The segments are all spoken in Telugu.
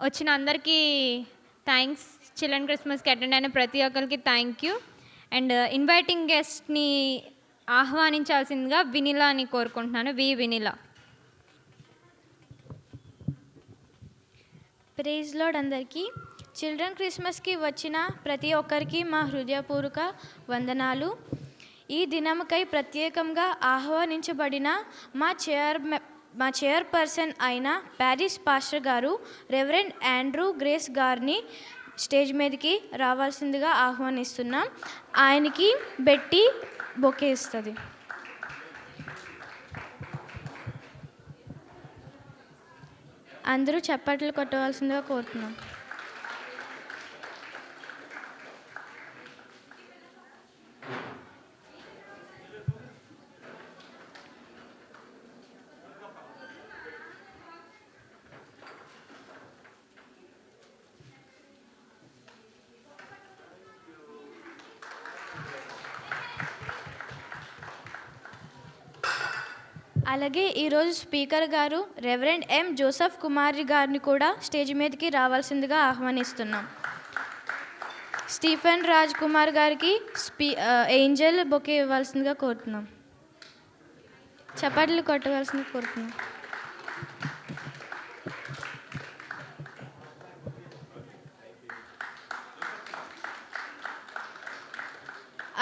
వచ్చిన అందరికీ థ్యాంక్స్. చిల్డ్రన్ క్రిస్మస్కి అటెండ్ అయిన ప్రతి ఒక్కరికి థ్యాంక్ యూ. అండ్ ఇన్వైటింగ్ గెస్ట్ని ఆహ్వానించాల్సిందిగా వినిలాని కోరుకుంటున్నాను. వినిలా. ప్రైజ్ లార్డ్ అందరికీ. చిల్డ్రన్ క్రిస్మస్కి వచ్చిన ప్రతి ఒక్కరికి మా హృదయపూర్వక వందనాలు. ఈ దినముకై ప్రత్యేకంగా ఆహ్వానించబడిన మా చైర్పర్సన్ అయిన ప్యారిస్ పాస్టర్ గారు రెవరెండ్ ఆండ్రూ గ్రేస్ గారిని స్టేజ్ మీదకి రావాల్సిందిగా ఆహ్వానిస్తున్నాం. ఆయనకి బెట్టి బొకే ఇస్తుంది. అందరూ చప్పట్లు కొట్టవలసిందిగా కోరుతున్నాం. అలాగే ఈరోజు స్పీకర్ గారు రెవరెండ్ ఎం జోసెఫ్ కుమారి గారిని కూడా స్టేజ్ మీదకి రావాల్సిందిగా ఆహ్వానిస్తున్నాం. స్టీఫెన్ రాజ్ కుమార్ గారికి ఏంజల్ బొకే ఇవ్వాల్సిందిగా కోరుతున్నాం. చప్పట్లు కొట్టవలసిందిగా కోరుతున్నాం.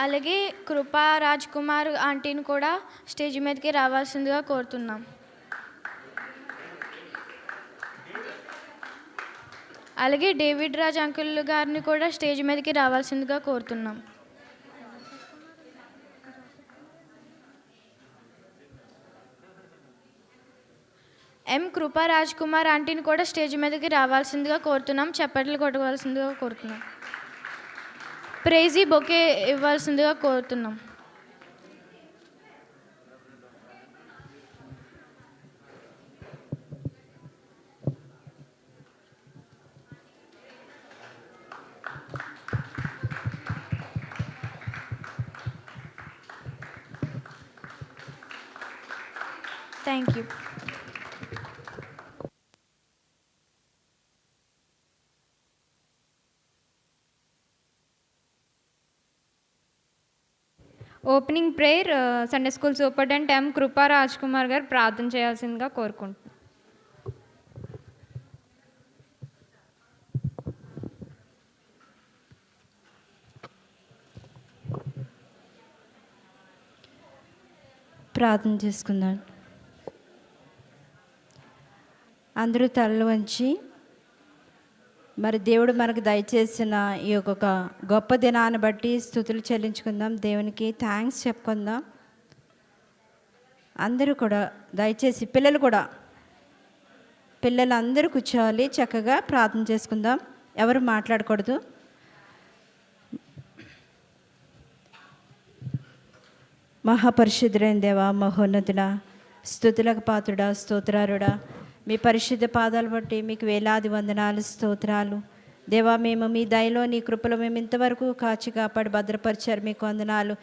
అలాగే కృపా రాజ్ కుమార్ ఆంటీని కూడా స్టేజ్ మీదకి రావాల్సిందిగా కోరుతున్నాం. అలాగే డేవిడ్ రాజ్ అంకుల్ గారిని కూడా స్టేజ్ మీదకి రావాల్సిందిగా కోరుతున్నాం. ఎం కృపా రాజ్ కుమార్ ఆంటీని కూడా స్టేజ్ మీదకి రావాల్సిందిగా కోరుతున్నాం. చప్పట్లు కొట్టవలసిందిగా కోరుతున్నాం. ప్రైజీ బొకే ఇవ్వాల్సిందిగా కోరుతున్నాం. Thank you. Opening prayer Sunday school superintendent ఎం కృపా రాజ్ కుమార్ గారు ప్రార్థన చేయాల్సిందిగా కోరుకుంటున్నాను. ప్రార్థన చేసుకుందాం. అందరూ తలలు వంచి మరి దేవుడు మనకు దయచేసిన ఈ యొక్క గొప్ప దినాన్ని బట్టి స్తుతులు చెల్లించుకుందాం. దేవునికి థ్యాంక్స్ చెప్పుకుందాం. అందరూ కూడా దయచేసి పిల్లలు అందరూ కూర్చోవాలి. చక్కగా ప్రార్థన చేసుకుందాం. ఎవరు మాట్లాడకూడదు. మహాపరిశుద్ధుడైన దేవా, మహోన్నతుడా, స్తుతులకు పాత్రుడా, స్తోత్రారుడా, మీ పరిశుద్ధ పాదాలు బట్టి మీకు వేలాది వందనాలు, స్తోత్రాలు. దేవా, మేము మీ దయలో నీ కృపలో మేము ఇంతవరకు కాచి కాపాడి భద్రపరిచారు, మీకు వందనాలు.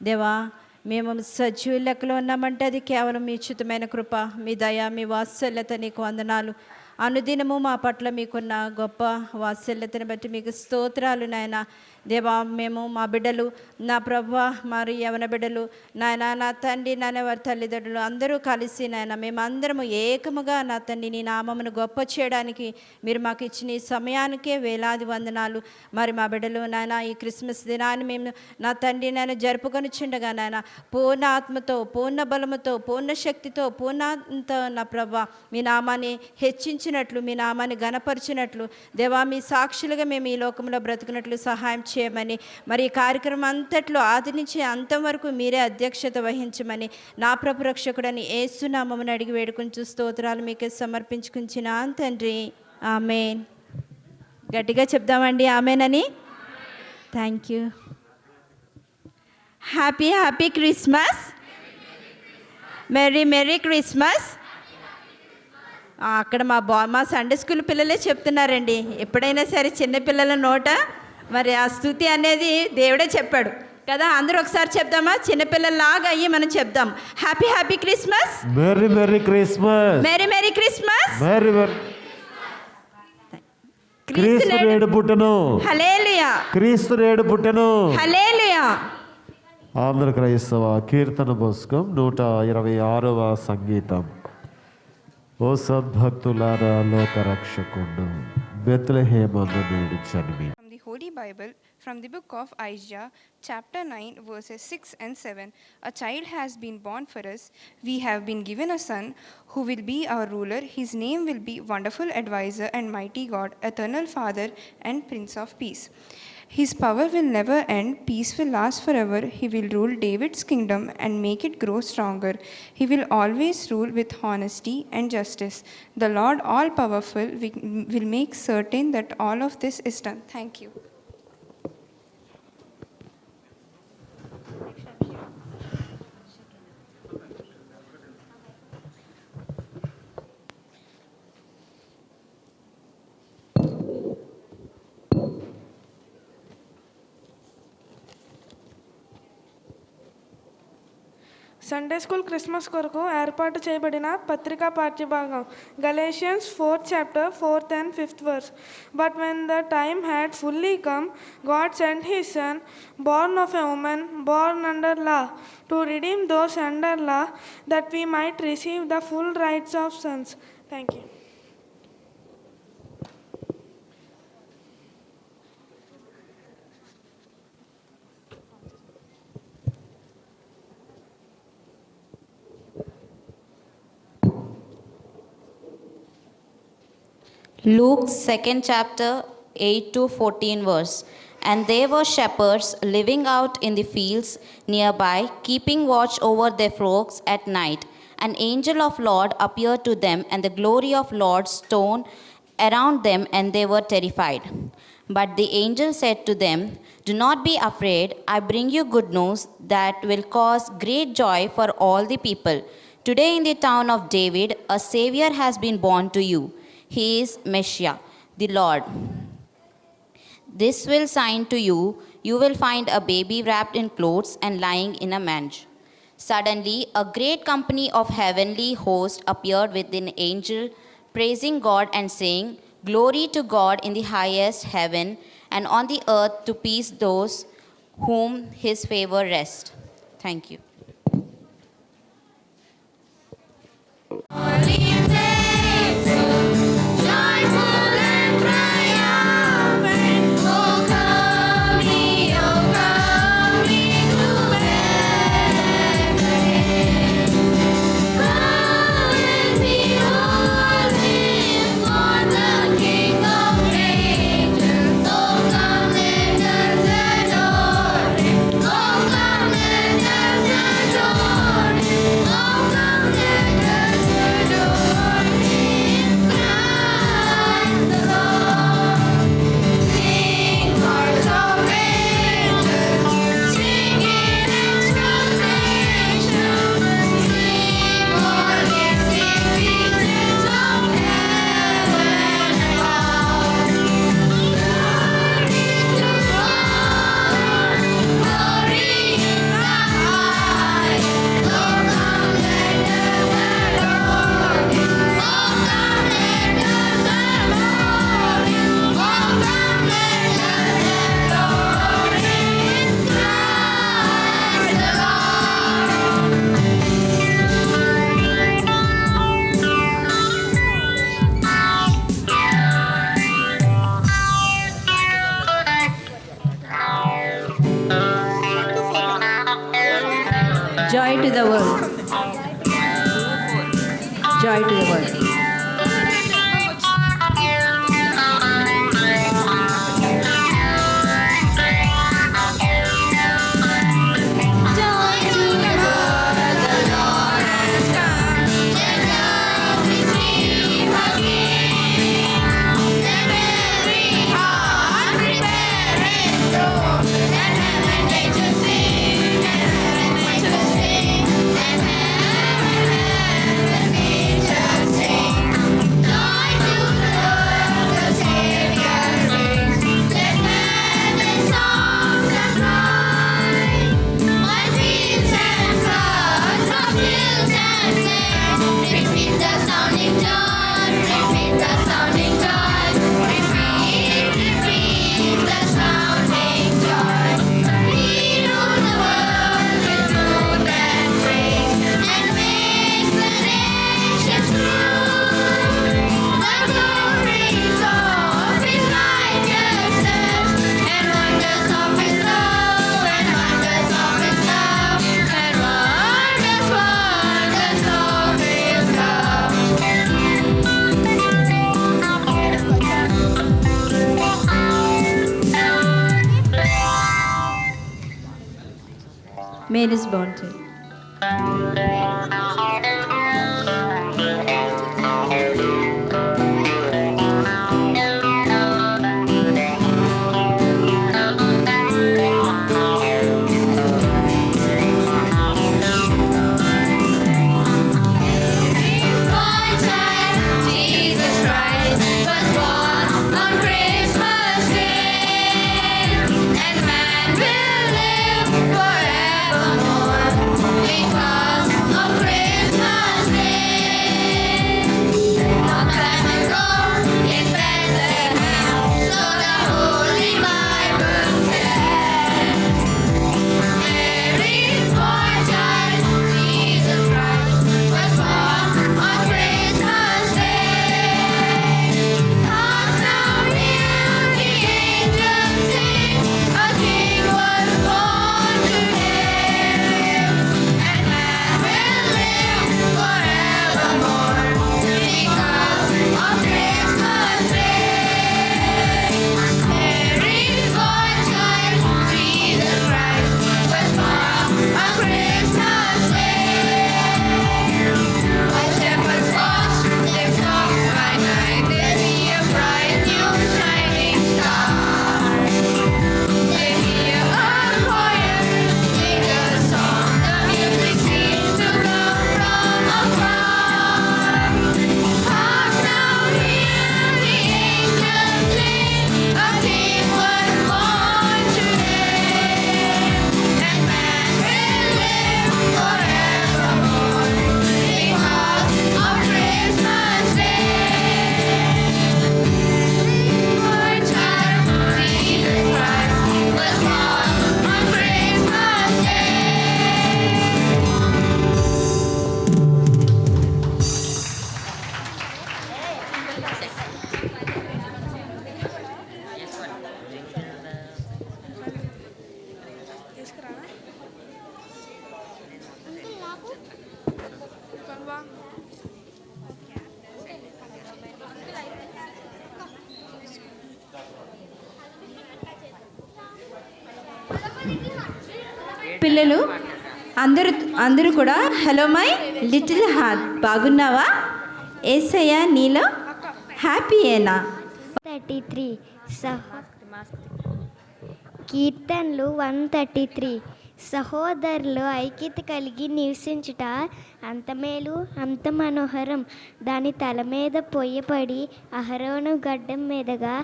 దేవా, మేము సజీవ లెక్కలో ఉన్నామంటే అది కేవలం మీ ఉచితమైన కృప, మీ దయ, మీ వాత్సల్యత, నీకు వందనాలు. అనుదినము మా పట్ల మీకున్న గొప్ప వాత్సల్యతను బట్టి మీకు స్తోత్రాలు నాయన. దేవా, మేము మా బిడ్డలు, నా ప్రభువా, మరి యవన బిడ్డలు నాయన, నా తండ్రి, నాయన వారి తల్లిదండ్రులు అందరూ కలిసి నాయన మేమందరము ఏకముగా నా తండ్రి నీ నామమును గొప్ప చేయడానికి మీరు మాకు ఇచ్చిన ఈ సమయానికే వేలాది వందనాలు. మరి మా బిడ్డలు నాయన ఈ క్రిస్మస్ దినాన్ని మేము నా తండ్రి నాయన జరుపుకొని చుండగా నాయన పూర్ణ ఆత్మతో, పూర్ణ బలముతో, పూర్ణ శక్తితో, పూర్ణంతో నా ప్రభువా మీ నామాన్ని హెచ్చించినట్లు, మీ నామాన్ని ఘనపరిచినట్లు దేవా, మీ సాక్షులుగా మేము ఈ లోకంలో బ్రతుకున్నట్లు సహాయం చేయమని, మరి ఈ కార్యక్రమం అంతట్లో ఆది నుంచి అంతం వరకు మీరే అధ్యక్షత వహించమని నా ప్రభు రక్షకుడని యేసు నామమున అడిగి వేడుకుంటూ స్తోత్రాలు మీకే సమర్పించుకుంటున్నా తండ్రి. ఆమేన్. గట్టిగా చెప్దామండి ఆమేనని. Thank you. Happy Christmas. Merry Christmas. అక్కడ మా సండే స్కూల్ పిల్లలే చెప్తున్నారండి. ఎప్పుడైనా సరే చిన్నపిల్లల నోట మరి ఆ స్తుతి అనేది దేవుడే చెప్పాడు కదా. అందరూ ఒకసారి చెప్దామా? చిన్నపిల్లలాగా అయ్యి మనం చెప్దాం. Happy Christmas. Merry Christmas. Merry Christmas. క్రీస్తు నేడు పుట్టెను. హల్లెలూయా, క్రీస్తు నేడు పుట్టెను. హల్లెలూయా. ఆంధ్ర క్రైస్తవ కీర్తన పుస్తకం 126వ సంగీతం. ఓ సద్భక్తులారా, లోక రక్షకుండు బెత్లెహేమందు నేడు జన్మి. From the Holy Bible, from the book of Isaiah, chapter 9, verses 6 and 7. A child has been born for us. We have been given a son who will be our ruler. His name will be Wonderful Advisor and Mighty God, Eternal Father and Prince of Peace. His power will never end. Peace will last forever. He will rule David's kingdom and make it grow stronger. He will always rule with honesty and justice. The Lord all-powerful will make certain that all of this is done. Thank you. Sunday school Christmas కొరకు ఏర్పాటు చేయబడిన పత్రికా పాఠ్యభాగం Galatians 4th chapter 4th and 5th verse. But when the time had fully come, God sent his son, born of a woman, born under law, to redeem those under law, that we might receive the full rights of sons. Thank you. Luke 2nd chapter 8 to 14 verse. And there were shepherds living out in the fields nearby, keeping watch over their flocks at night. An angel of Lord appeared to them, and the glory of Lord shone around them, and they were terrified. But the angel said to them, "Do not be afraid. I bring you good news that will cause great joy for all the people. Today in the town of David, a Savior has been born to you. He is Messiah, the Lord. This will sign to you. You will find a baby wrapped in clothes and lying in a manger." Suddenly, a great company of heavenly hosts appeared with an angel, praising God and saying, "Glory to God in the highest heaven, and on the earth to peace those whom his favor rests." Thank you. Joy to the world. Joy to the world. Sing male is born to you. Jesus Christ was born on Christmas Day, and man will live forevermore because of Christmas Day. Long time ago in Bethlehem, so the Holy Bible said, Mary's boy child, Jesus Christ, was born on Christmas Day. Hark now, hear the angels sing, a King was born today, and man will live forevermore because of Christmas Day. Mary's boy child, Jesus Christ, was born on Christmas Day. While shepherds watch their flocks by night, they see a bright new shining star. They hear a choir sing a song, the music seems to come from afar. Hark now, hear the angels sing, a King was born today, and man will live forevermore because of Christmas Day. Our child, Jesus Christ, was born on Christmas Day. పిల్లలు అందరూ కూడా హలో మై లిటిల్ హార్ట్, బాగున్నావా? ఏసయ్య నీలో హ్యాపీయేనా? 33 కీర్తనలు 133. సహోదరులు ఐక్యత కలిగి నివసించుట అంత మేలు అంత మనోహరం. దాని తల మీద పొయ్యపడి అహరోను గడ్డం మీదగా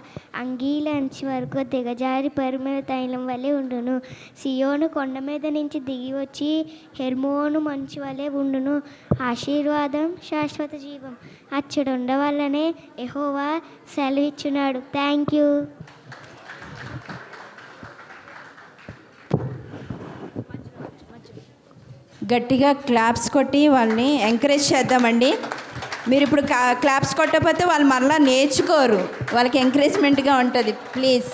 అంగీల అంచు వరకు దిగజారి పరిమళ తైలం వలె ఉండును. సియోను కొండ మీద నుంచి దిగి వచ్చి హెర్మోను మంచు వలె ఉండును. ఆశీర్వాదం శాశ్వత జీవం అచ్చడుండవల్లనే యెహోవా సెలవిచ్చున్నాడు. Thank you. గట్టిగా క్లాప్స్ కొట్టి వాళ్ళని ఎంకరేజ్ చేద్దామండి. మీరు ఇప్పుడు క్లాప్స్ కొట్టకపోతే వాళ్ళు మరలా నేర్చుకోరు, వాళ్ళకి ఎంకరేజ్మెంట్గా ఉంటుంది. Please.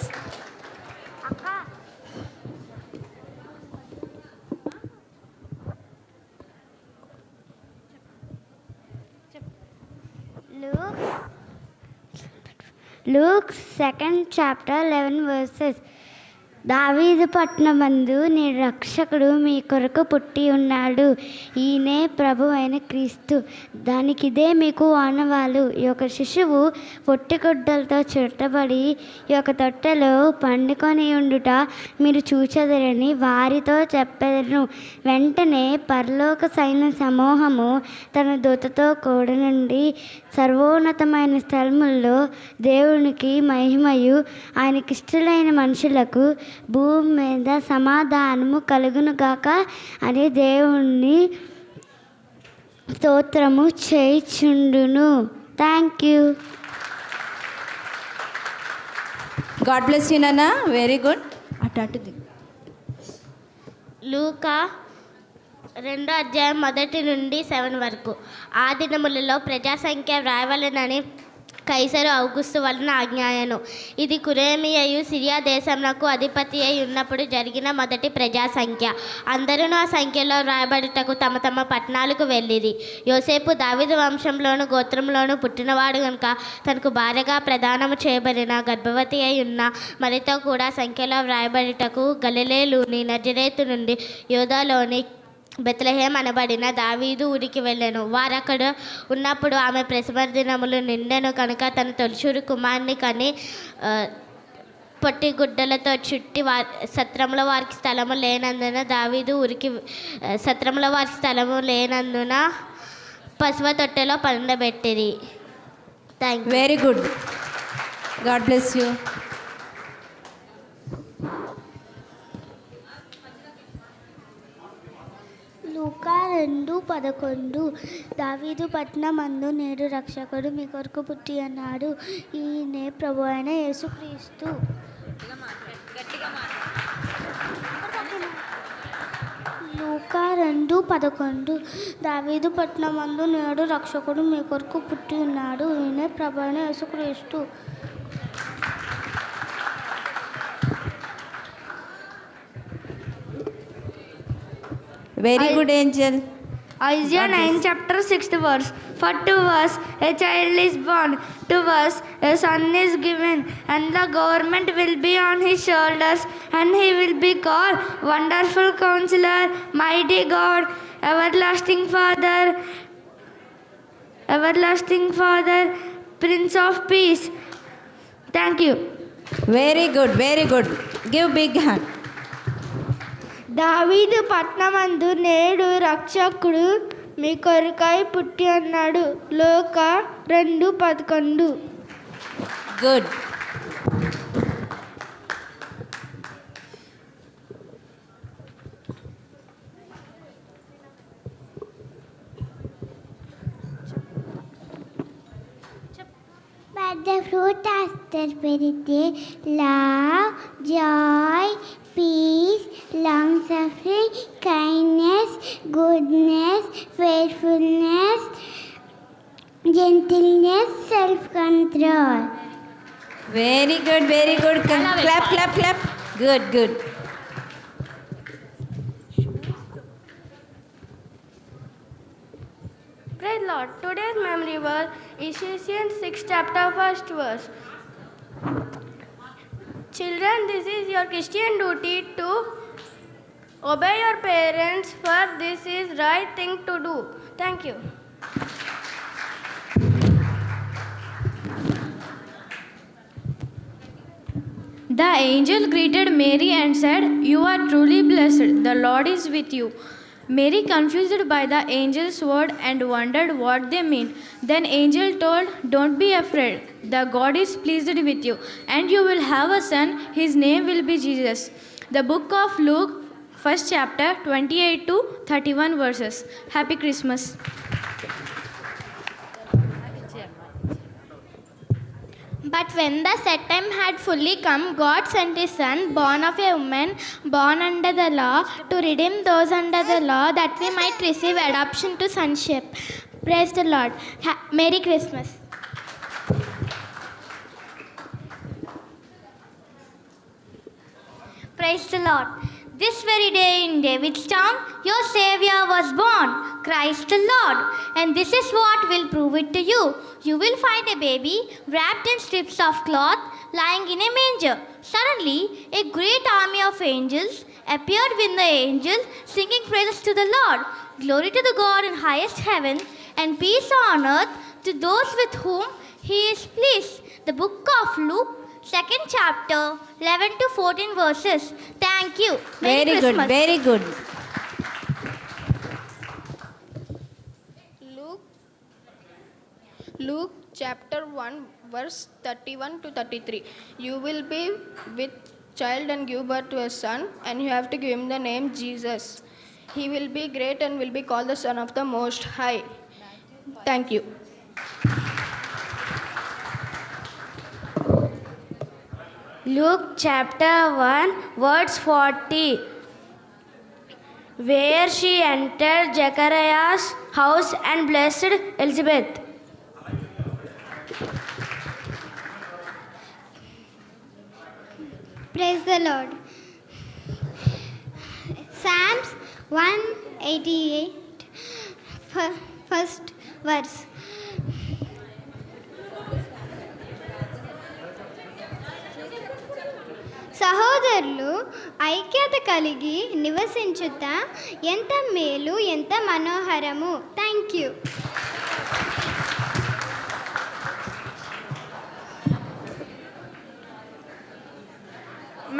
Luke 2nd chapter 11 verses. దావీదు పట్టణమందు నీ రక్షకుడు మీ కొరకు పుట్టి ఉన్నాడు, ఈయనే ప్రభు అయిన క్రీస్తు. దానికిదే మీకు ఆనవాలు. ఈ యొక్క శిశువు పొట్టిగుడ్డలతో చుట్టబడి ఈ యొక్క తొట్టెలో పండుకొని ఉండుట మీరు చూచెదరని వారితో చెప్పెదను. వెంటనే పరలోక సైన్య సమూహము తన దూతతో కూడి నుండి సర్వోన్నతమైన స్థలముల్లో దేవునికి మహిమయు ఆయనకిష్టులైన మనుషులకు భూమి మీద సమాధానము కలుగునుగాక అని దేవుణ్ణి స్తోత్రము చేయుచుండును. Thank you. God bless you నాన్న. Very good. అటు లూకా 2వ అధ్యాయం 1 నుండి 7 వరకు. ఆ దినములలో ప్రజాసంఖ్య వ్రాయవలెనని కైసరు ఔగుస్తు వలన ఆజ్ఞాయను. ఇది కురేమియయు సిరియా దేశమునకు అధిపతి అయి ఉన్నప్పుడు జరిగిన మొదటి ప్రజా సంఖ్య. అందరూ ఆ సంఖ్యలో వ్రాయబడుటకు తమ తమ పట్టణాలకు వెళ్ళిరి. యోసేపు దావీదు వంశంలోను గోత్రంలోను పుట్టినవాడు కనుక తనకు భార్యగా ప్రదానము చేయబడిన గర్భవతి అయి ఉన్న మరితో కూడా సంఖ్యలో వ్రాయబడుటకు గలిలయలోని నజరేతు నుండి యూదాలోని బెత్లెహేం అనబడిన దావీదు ఊరికి వెళ్ళాను. వారు అక్కడ ఉన్నప్పుడు ఆమె ప్రసవ దినములు నిండెను కనుక తన తొలిచూరు కుమారుని కని పొట్టి గుడ్డలతో చుట్టి సత్రంలో వారికి స్థలము లేనందున దావీదు ఊరికి సత్రంలో వారికి స్థలము లేనందున పశువ తొట్టెలో పండబెట్టిరి. Thank you. Very good. God bless you. లూకా 2:11 దావీదు పట్టణమందు నేడు రక్షకుడు మీ కొరకు పుట్టి అన్నాడు. ఈయనే ప్రభు అయిన యేసుక్రీస్తు. లూకా 2:11 దావీదు పట్టణమందు నేడు రక్షకుడు మీ కొరకు పుట్టి ఉన్నాడు. ఈయనే ప్రభు అయిన యేసుక్రీస్తు. Very good Angel. Isaiah 9 chapter 6th verse. For to us a child is born, to us a son is given, and the government will be on his shoulders, and he will be called Wonderful Counselor, Mighty God, Everlasting Father, Prince of Peace. Thank you. Very good, very good. Give big hand. దావీదు పట్నమందు నేడు రక్షకుడు మీ కొరకై పుట్టి అన్నాడు. లూకా 2:11. Good. But the fruit of the Spirit is love, joy, peace, long-suffering, kindness, goodness, faithfulness, gentleness, self-control. Very good, very good. Clap clap clap. Good good. Praise Lord. Today's memory verse Ephesians 6 chapter 1st verse. Children, this is your Christian duty to obey your parents, for this is right thing to do. Thank you. The angel greeted Mary and said, "You are truly blessed. The Lord is with you." Mary, confused by the angel's word and wondered what they meant. Then angel told, "Don't be afraid. The God is pleased with you, and you will have a son. His name will be Jesus." The book of Luke, 1st chapter, 28 to 31 verses. Happy Christmas. But when the set time had fully come, God sent his son, born of a woman, born under the law, to redeem those under the law, that we might receive adoption to sonship. Praise the Lord. Merry Christmas. Praise the Lord. This very day in David's town, your Savior was born, Christ the Lord. And this is what will prove it to you. You will find a baby wrapped in strips of cloth, lying in a manger. Suddenly, a great army of angels appeared with the angels, singing praises to the Lord. Glory to the God in highest heaven, and peace on earth to those with whom he is pleased. The book of Luke, 2nd chapter, 11 to 14 verses. Thank you. Merry very good, Christmas. Very good. Luke chapter 1 verse 31 to 33. You will be with child and give birth to a son, and you have to give him the name Jesus. He will be great and will be called the Son of the Most High. Thank you. Luke chapter 1 verse 40. Where she entered Zechariah's house and blessed Elizabeth. Praise the Lord. Psalms 188, first verse. సహోదరులు ఐక్యత కలిగి నివసించుట ఎంత మేలు ఎంత మనోహరము. Thank you.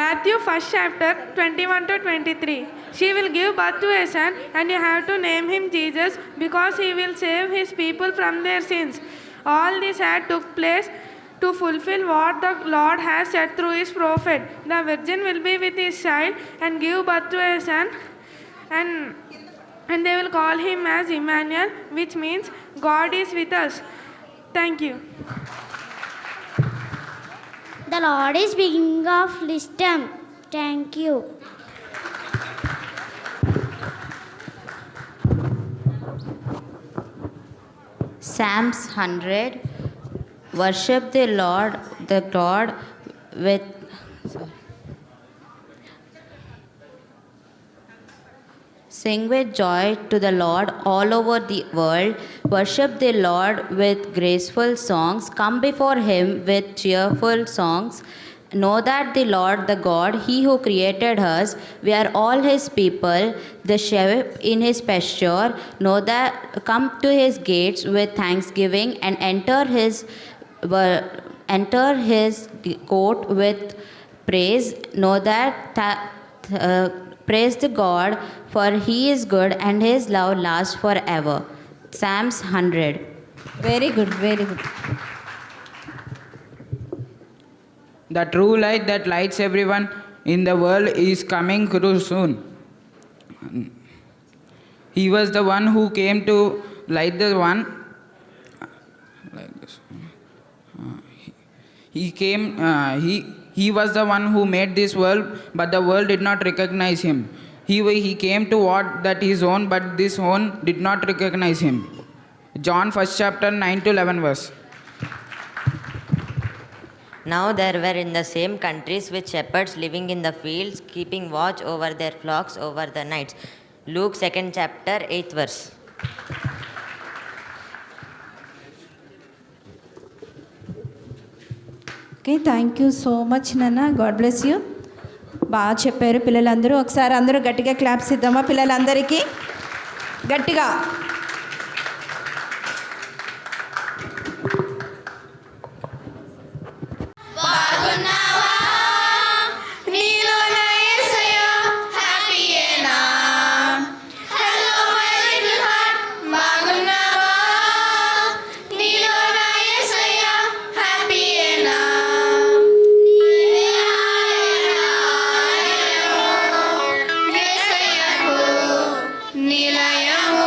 Matthew 1st chapter 21 to 23. She will give birth to a son, and you have to name him Jesus, because he will save his people from their sins. All this had took place to fulfill what the Lord has said through his prophet. The virgin will be with his child and give birth to a son, and they will call him as Emmanuel, which means God is with us. Thank you. The Lord is beginning of wisdom. Thank you. Psalms 100. Worship the Lord with Sing with joy to the Lord all over the world. Worship the Lord with graceful songs. Come before him with cheerful songs. Know that the Lord, the God, he who created us, we are all his people, the sheep in his pasture. Know that, come to his gates with thanksgiving and enter his court with praise. Know that praise the God, for he is good and his love lasts forever. Psalms 100. Very good, very good. The true light that lights everyone in the world is coming through soon. He was the one who came to light the one. Like this. He was the one who made this world, but the world did not recognize him. He came to what that his own, but this own did not recognize him. John 1st chapter 9 to 11 verse. Now there were in the same countries with shepherds living in the fields, keeping watch over their flocks over the nights. Luke 2nd chapter 8th verse. Okay thank you so much నాన్న. God bless you. బాగా చెప్పారు పిల్లలందరూ. ఒకసారి అందరూ గట్టిగా క్లాప్స్ ఇద్దామా పిల్లలందరికీ? గట్టిగా. నిలయము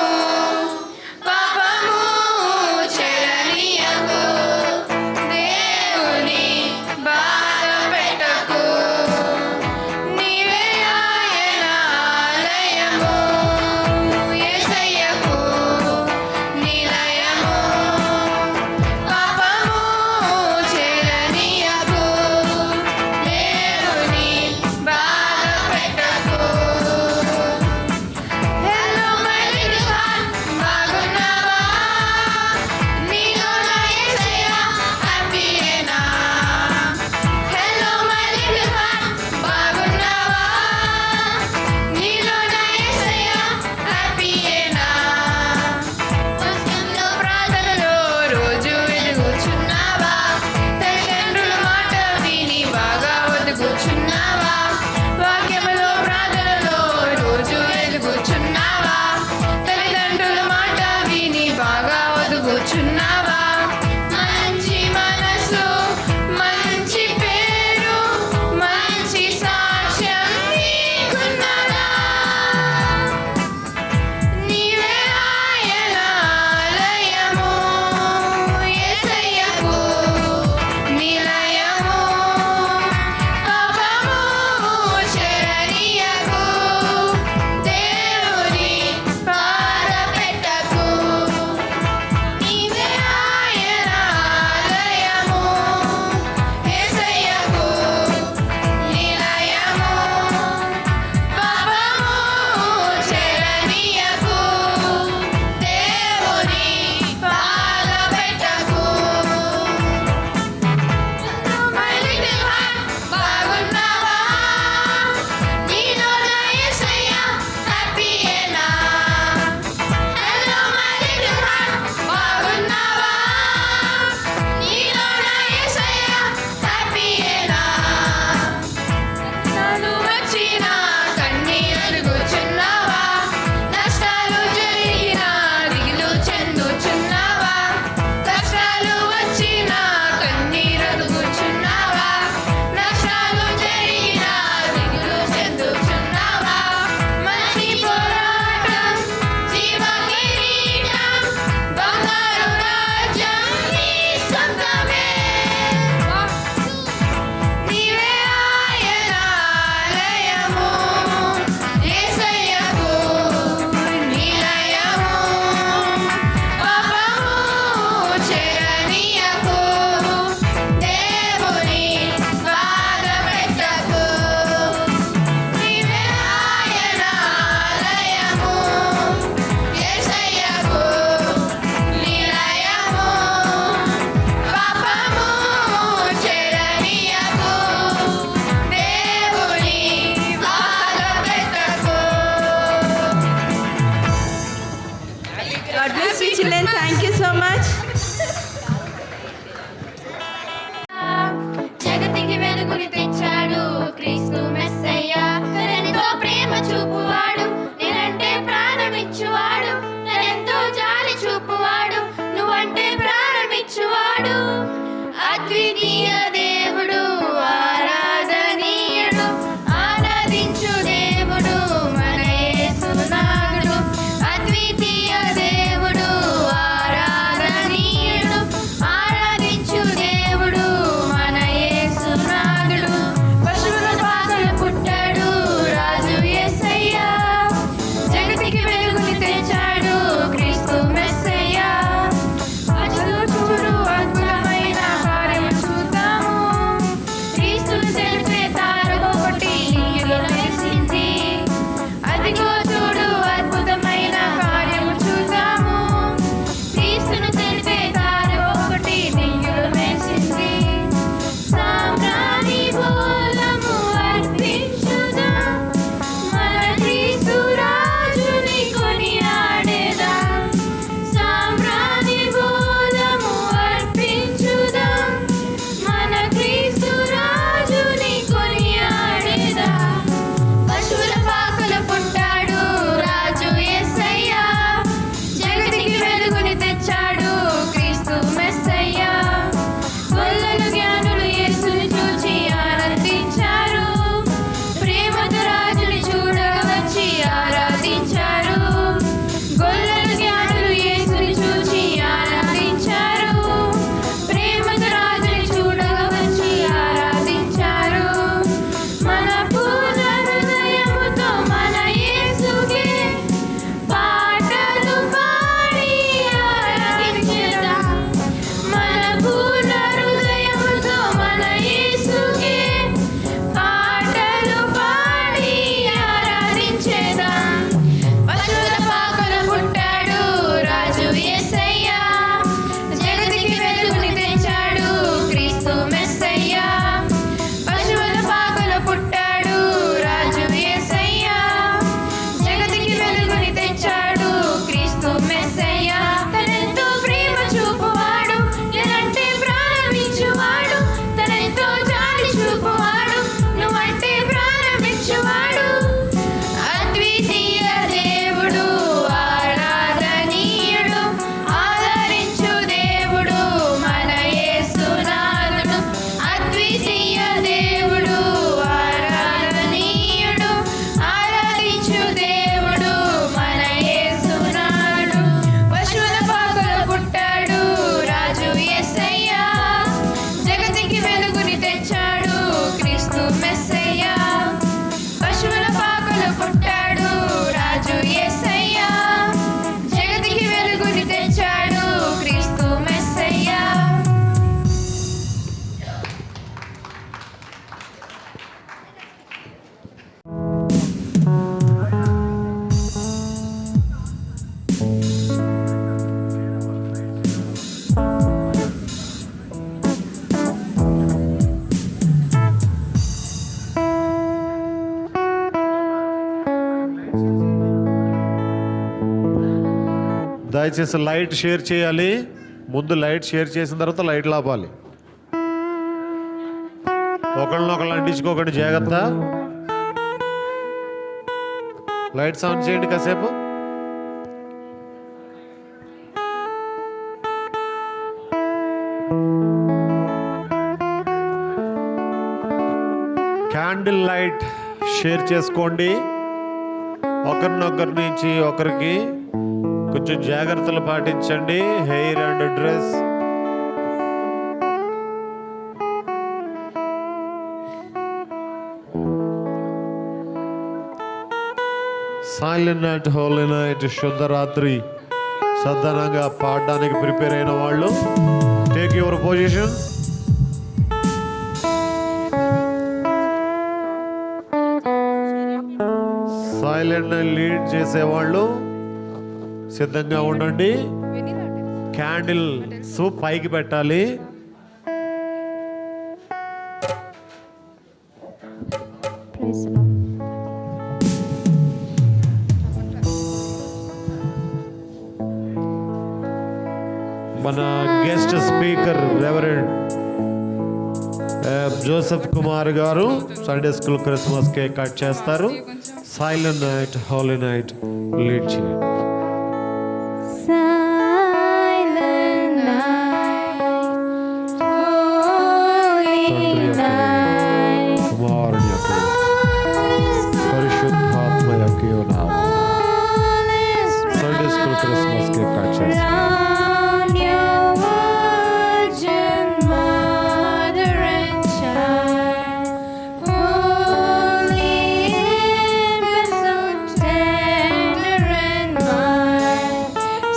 అద్వితీయ దేవుడు ఆరాధనీయుడు ఆరాధించు దేవుడు మన యేసునాథుడు అద్వితీయ దేవుడు ఆరాధనీయుడు ఆరాధించు దేవుడు మన యేసునాథుడు పశువుల పాకల పుట్టాడు రాజు యేసయ్య జగతికి వెలుగుని తెచ్చాడు క్రీస్తు మెస్సయ్య అదిగో చూడు అద్భుతమైన కార్యము చూద్దాము క్రీస్తును తెలిపే తార ఒకటి నీలో మెరిసింది అదిగో చూడు అద్భుతమైన కార్యము చూద్దాము క్రీస్తును తెలిపే తార ఒకటి నీలో మెరిసింది సామ్రాణి బోలము అర్పించుదా మన క్రీస్తు రాజుని కొనియాడేదా సామ్రాణి బోలము అర్పించుదా మన క్రీస్తు రాజుని కొనియాడేదా పశువుల పాకల పుట్టాడు రాజు యేసయ్య జగతికి వెలుగుని తెచ్చాడు క్రీస్తు మెస్సయ్య గొల్లలు జ్ఞానులు యేసుని చూచి ఆనందించారు ప్రేమతో రాజుని చూడవచ్చి ఆరాధించారు గొల్లలు జ్ఞానులు యేసుని చూచి ఆనందించారు ప్రేమతో రాజుని చూడవచ్చి ఆరాధించారు మన పూర్ణ హృదయముతో మన యేసుకే పాటలు పాడి ఆరాధించెదం మన పూర్ణ హృదయముతో మన యేసుకే పాటలు పాడి ఆరాధించెదం పశువుల పాకల పుట్టాడు రాజు యేసయ్య జగతికి వెలుగుని తెచ్చాడు క్రీస్తు మెస్సయ్య పశువుల పాకల పుట్టాడు రాజు యేసయ్య జగతికి వెలుగుని తెచ్చాడు క్రీస్తు మెస్సయ్య తనెంతో ప్రేమ చూపువాడు ఎనంటే ప్రారంభించువాడు తనెంతో జాలి చూపువాడు నువ్వంటే ప్రారంభించువాడు అద్వితీయ దేవుడు ఆరాధనీయుడు ఆదరించు దేవుడు మన యేసునాథుడు అద్వితీయ దేవుడు ఆరాధనీయుడు ఆరాధించు దేవుడు మన యేసునాథుడు పశువుల పాకల పుట్టాడు రాజు యేసయ్య జగతికి వెలుగుని తెచ్చాడు క్రీస్తు మెస్సయ్య పశువుల పాకల పుట్టాడు రాజు యేసయ్య జగతికి వెలుగుని తెచ్చాడు క్రీస్తు మెస్సయ్య దయచేసి లైట్ షేర్ చేయాలి. ముందు లైట్ షేర్ చేసిన తర్వాత లైట్ లాపాలి. ఒకళ్ళనొకళ్ళు అంటించుకోకండి, జాగ్రత్త. లైట్స్ ఆన్ చేయండి కాసేపు. క్యాండిల్ లైట్ షేర్ చేసుకోండి. ఒకరినొకరి నుంచి ఒకరికి కొంచెం జాగ్రత్తలు పాటించండి. Hair and dress. Silent night, holy night, శుద్ధరాత్రి సద్ధనంగా పాడడానికి ప్రిపేర్ అయిన వాళ్ళు take your position. Silent lead చేసేవాళ్ళు సిద్ధంగా ఉండండి. క్యాండిల్స్ పైకి పెట్టాలి. మన guest speaker reverend Joseph Kumar గారు Sunday school Christmas cake cut చేస్తారు. Silent night, holy night lead చేయండి. Silent night, కేక్ కట్ చేస్తాం. Crown your virgin mother and child, holy infant, so tender and mild,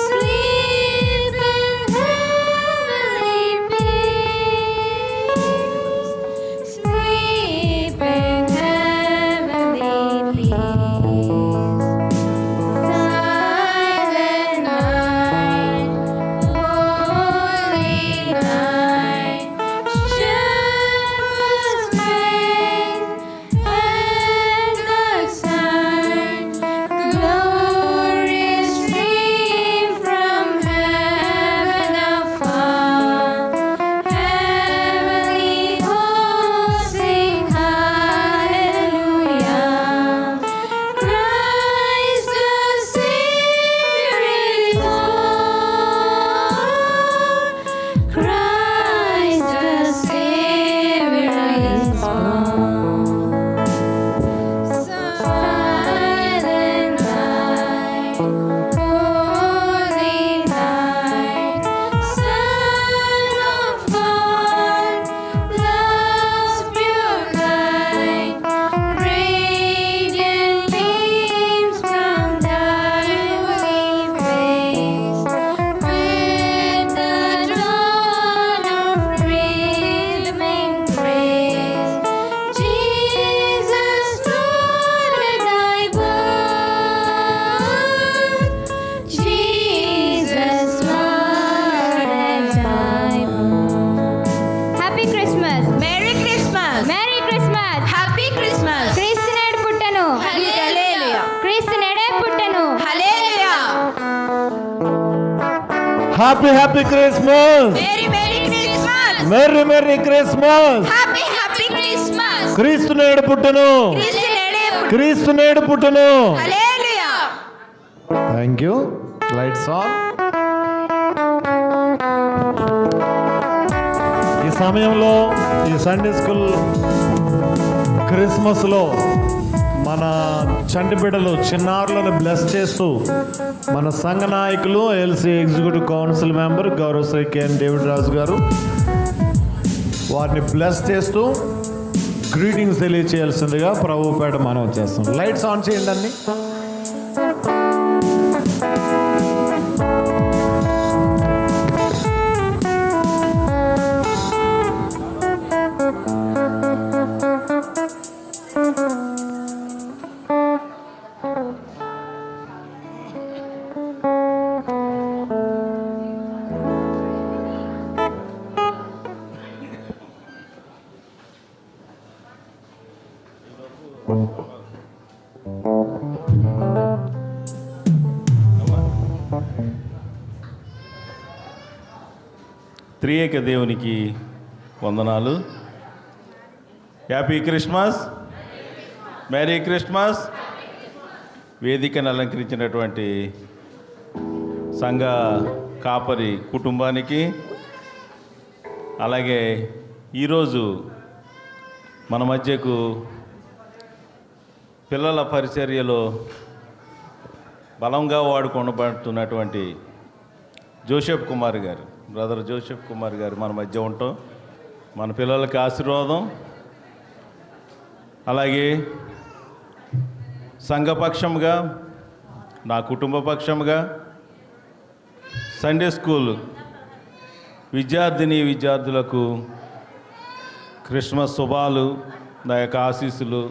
sleep in heavenly peace, sleep in heavenly peace. Silent night, holy night, shepherds praise and the sun, glory stream from heaven afar, heavenly hosts sing hallelujah. Christ the Savior is born. Christ the Savior is born. Silent night, holy night, Son of God, love's pure light, radiant beams from thy holy face, with the dawn of rhythmic praise. Jesus, Lord, at thy birth. Jesus, Lord, at thy birth. Happy Christmas. Merry Christmas! Merry Christmas. Happy Christmas! క్రీస్తు నేడు పుట్టెను. Hallelujah! క్రీస్తు నేడే పుట్టెను. Hallelujah! Happy Christmas. Merry Christmas! Merry Christmas. Happy Christmas! క్రీస్తు నేడు పుట్టెను. క్రీస్తు నేడు పుట్టెను. Hallelujah! Thank you. Lights on. ఈ సమయంలో ఈ సండే స్కూల్ క్రిస్మస్లో మన చంటి బిడ్డలు చిన్నారులను బ్లెస్ చేస్తూ మన సంఘ నాయకులు ఎల్సీ ఎగ్జిక్యూటివ్ కౌన్సిల్ మెంబర్ గౌరవ శ్రీ కెఎన్ డేవిడ్ రాజు గారు వారిని బ్లెస్ చేస్తూ గ్రీటింగ్స్ తెలియచేయాల్సిందిగా ప్రభుపేట మనం చేస్తాం. లైట్స్ ఆన్ చేయండి అన్ని. త్రియేక దేవునికి వందనాలు. Happy Christmas, merry Christmas. వేదికను అలంకరించినటువంటి సంఘ కాపరి కుటుంబానికి, అలాగే ఈరోజు మన మధ్యకు పిల్లల పరిచర్యలో బలంగా వాడుకొనబడుతున్నటువంటి జోసెఫ్ కుమార్ గారు, బ్రదర్ జోసెఫ్ కుమార్ గారు మన మధ్య ఉండటం మన పిల్లలకి ఆశీర్వాదం. అలాగే సంఘపక్షంగా, నా కుటుంబ పక్షంగా, సండే స్కూల్ విద్యార్థులకు క్రిస్మస్ శుభాలు, నా యొక్క ఆశీస్సులు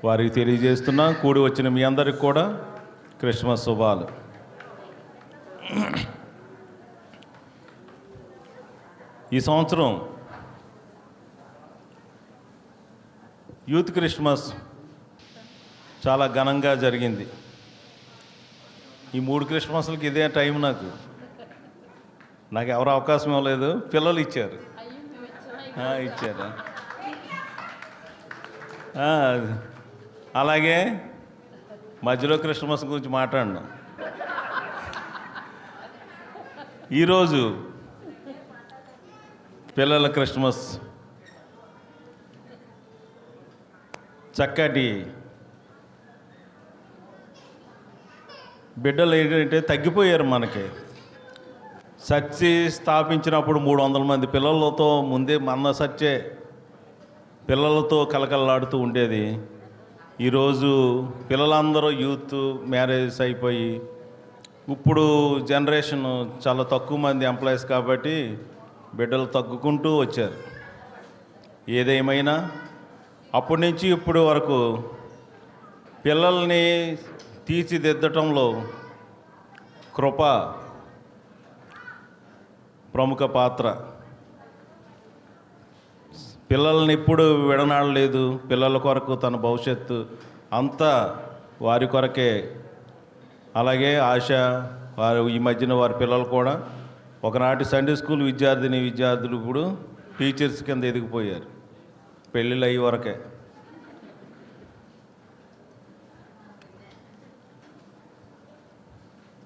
వారికి తెలియజేస్తున్నా. కూడి వచ్చిన మీ అందరికి కూడా క్రిస్మస్ శుభాలు. ఈ సంవత్సరం యూత్ క్రిస్మస్ చాలా ఘనంగా జరిగింది. ఈ 3 క్రిస్మస్లకి ఇదే టైం. నాకు ఎవరు అవకాశం ఇవ్వలేదు, పిల్లలు ఇచ్చారు. ఇచ్చారా? అలాగే మధ్యలో క్రిస్మస్ గురించి మాట్లాడినా. ఈరోజు పిల్లల క్రిస్మస్ చక్కటి బిడ్డలు ఏంటంటే తగ్గిపోయారు మనకి. చర్చి స్థాపించినప్పుడు 300 మంది పిల్లలతో ముందే మన చర్చే పిల్లలతో కలకలలాడుతూ ఉండేది. ఈరోజు పిల్లలందరూ యూత్ మ్యారేజ్ అయిపోయి ఇప్పుడు జనరేషన్ చాలా తక్కువ మంది ఎంప్లాయీస్ కాబట్టి బిడ్డలు తగ్గుకుంటూ వచ్చారు. ఏదేమైనా అప్పటి నుంచి ఇప్పుడు వరకు పిల్లల్ని తీర్చిదిద్దటంలో కృప ప్రముఖ పాత్ర. పిల్లల్ని ఎప్పుడు విడనాడలేదు. పిల్లల కొరకు తన భవిష్యత్తు అంతా వారి కొరకే. అలాగే ఆశ వారు ఈ మధ్యన వారి పిల్లలు కూడా ఒకనాటి సండే స్కూల్ విద్యార్థులు ఇప్పుడు టీచర్స్ కింద ఎదిగిపోయారు, పెళ్ళిళ్ళు అయ్యే వరకే.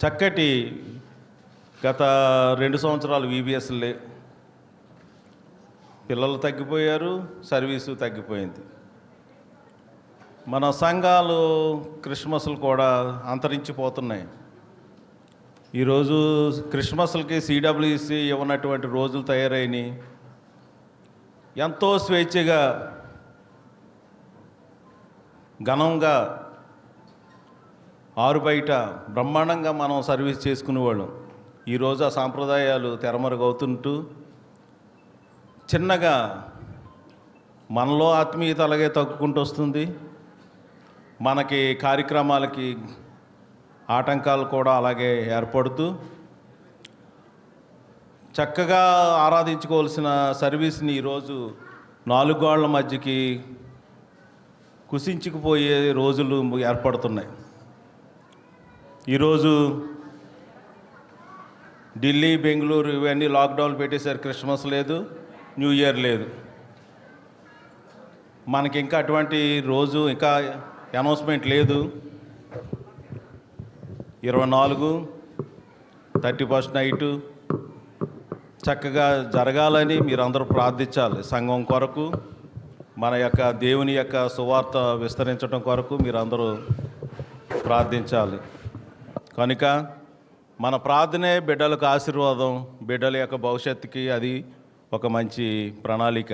చక్కటి గత 2 సంవత్సరాలు VBSలే. పిల్లలు తగ్గిపోయారు, సర్వీసు తగ్గిపోయింది. మన సంఘాలు క్రిస్మస్లు కూడా అంతరించిపోతున్నాయి. ఈరోజు క్రిస్మస్లకి CWC ఇవ్వనటువంటి రోజులు తయారైనవి. ఎంతో స్వేచ్ఛగా ఘనంగా ఆరు బయట బ్రహ్మాండంగా మనం సర్వీస్ చేసుకునేవాళ్ళం. ఈరోజు ఆ సాంప్రదాయాలు తెరమరుగవుతుంటూ చిన్నగా మనలో ఆత్మీయత అలాగే తగ్గుకుంటూ వస్తుంది. మనకి కార్యక్రమాలకి ఆటంకాలు కూడా అలాగే ఏర్పడుతూ చక్కగా ఆరాధించుకోవాల్సిన సర్వీస్ని ఈరోజు 4 గోళ్ల మధ్యకి కుసించుకుపోయే రోజులు ఏర్పడుతున్నాయి. ఈరోజు ఢిల్లీ, బెంగళూరు ఇవన్నీ లాక్డౌన్ పెట్టేశారు. క్రిస్మస్ లేదు, న్యూ ఇయర్ లేదు. మనకి ఇంకా అటువంటి రోజు ఇంకా అనౌన్స్మెంట్ లేదు. 24, 31 నైటు చక్కగా జరగాలని మీరందరూ ప్రార్థించాలి. సంఘం కొరకు, మన యొక్క దేవుని యొక్క సువార్త విస్తరించడం కొరకు మీరందరూ ప్రార్థించాలి. కనుక మన ప్రార్థనే బిడ్డలకు ఆశీర్వాదం, బిడ్డల యొక్క భవిష్యత్తుకి అది ఒక మంచి ప్రణాళిక.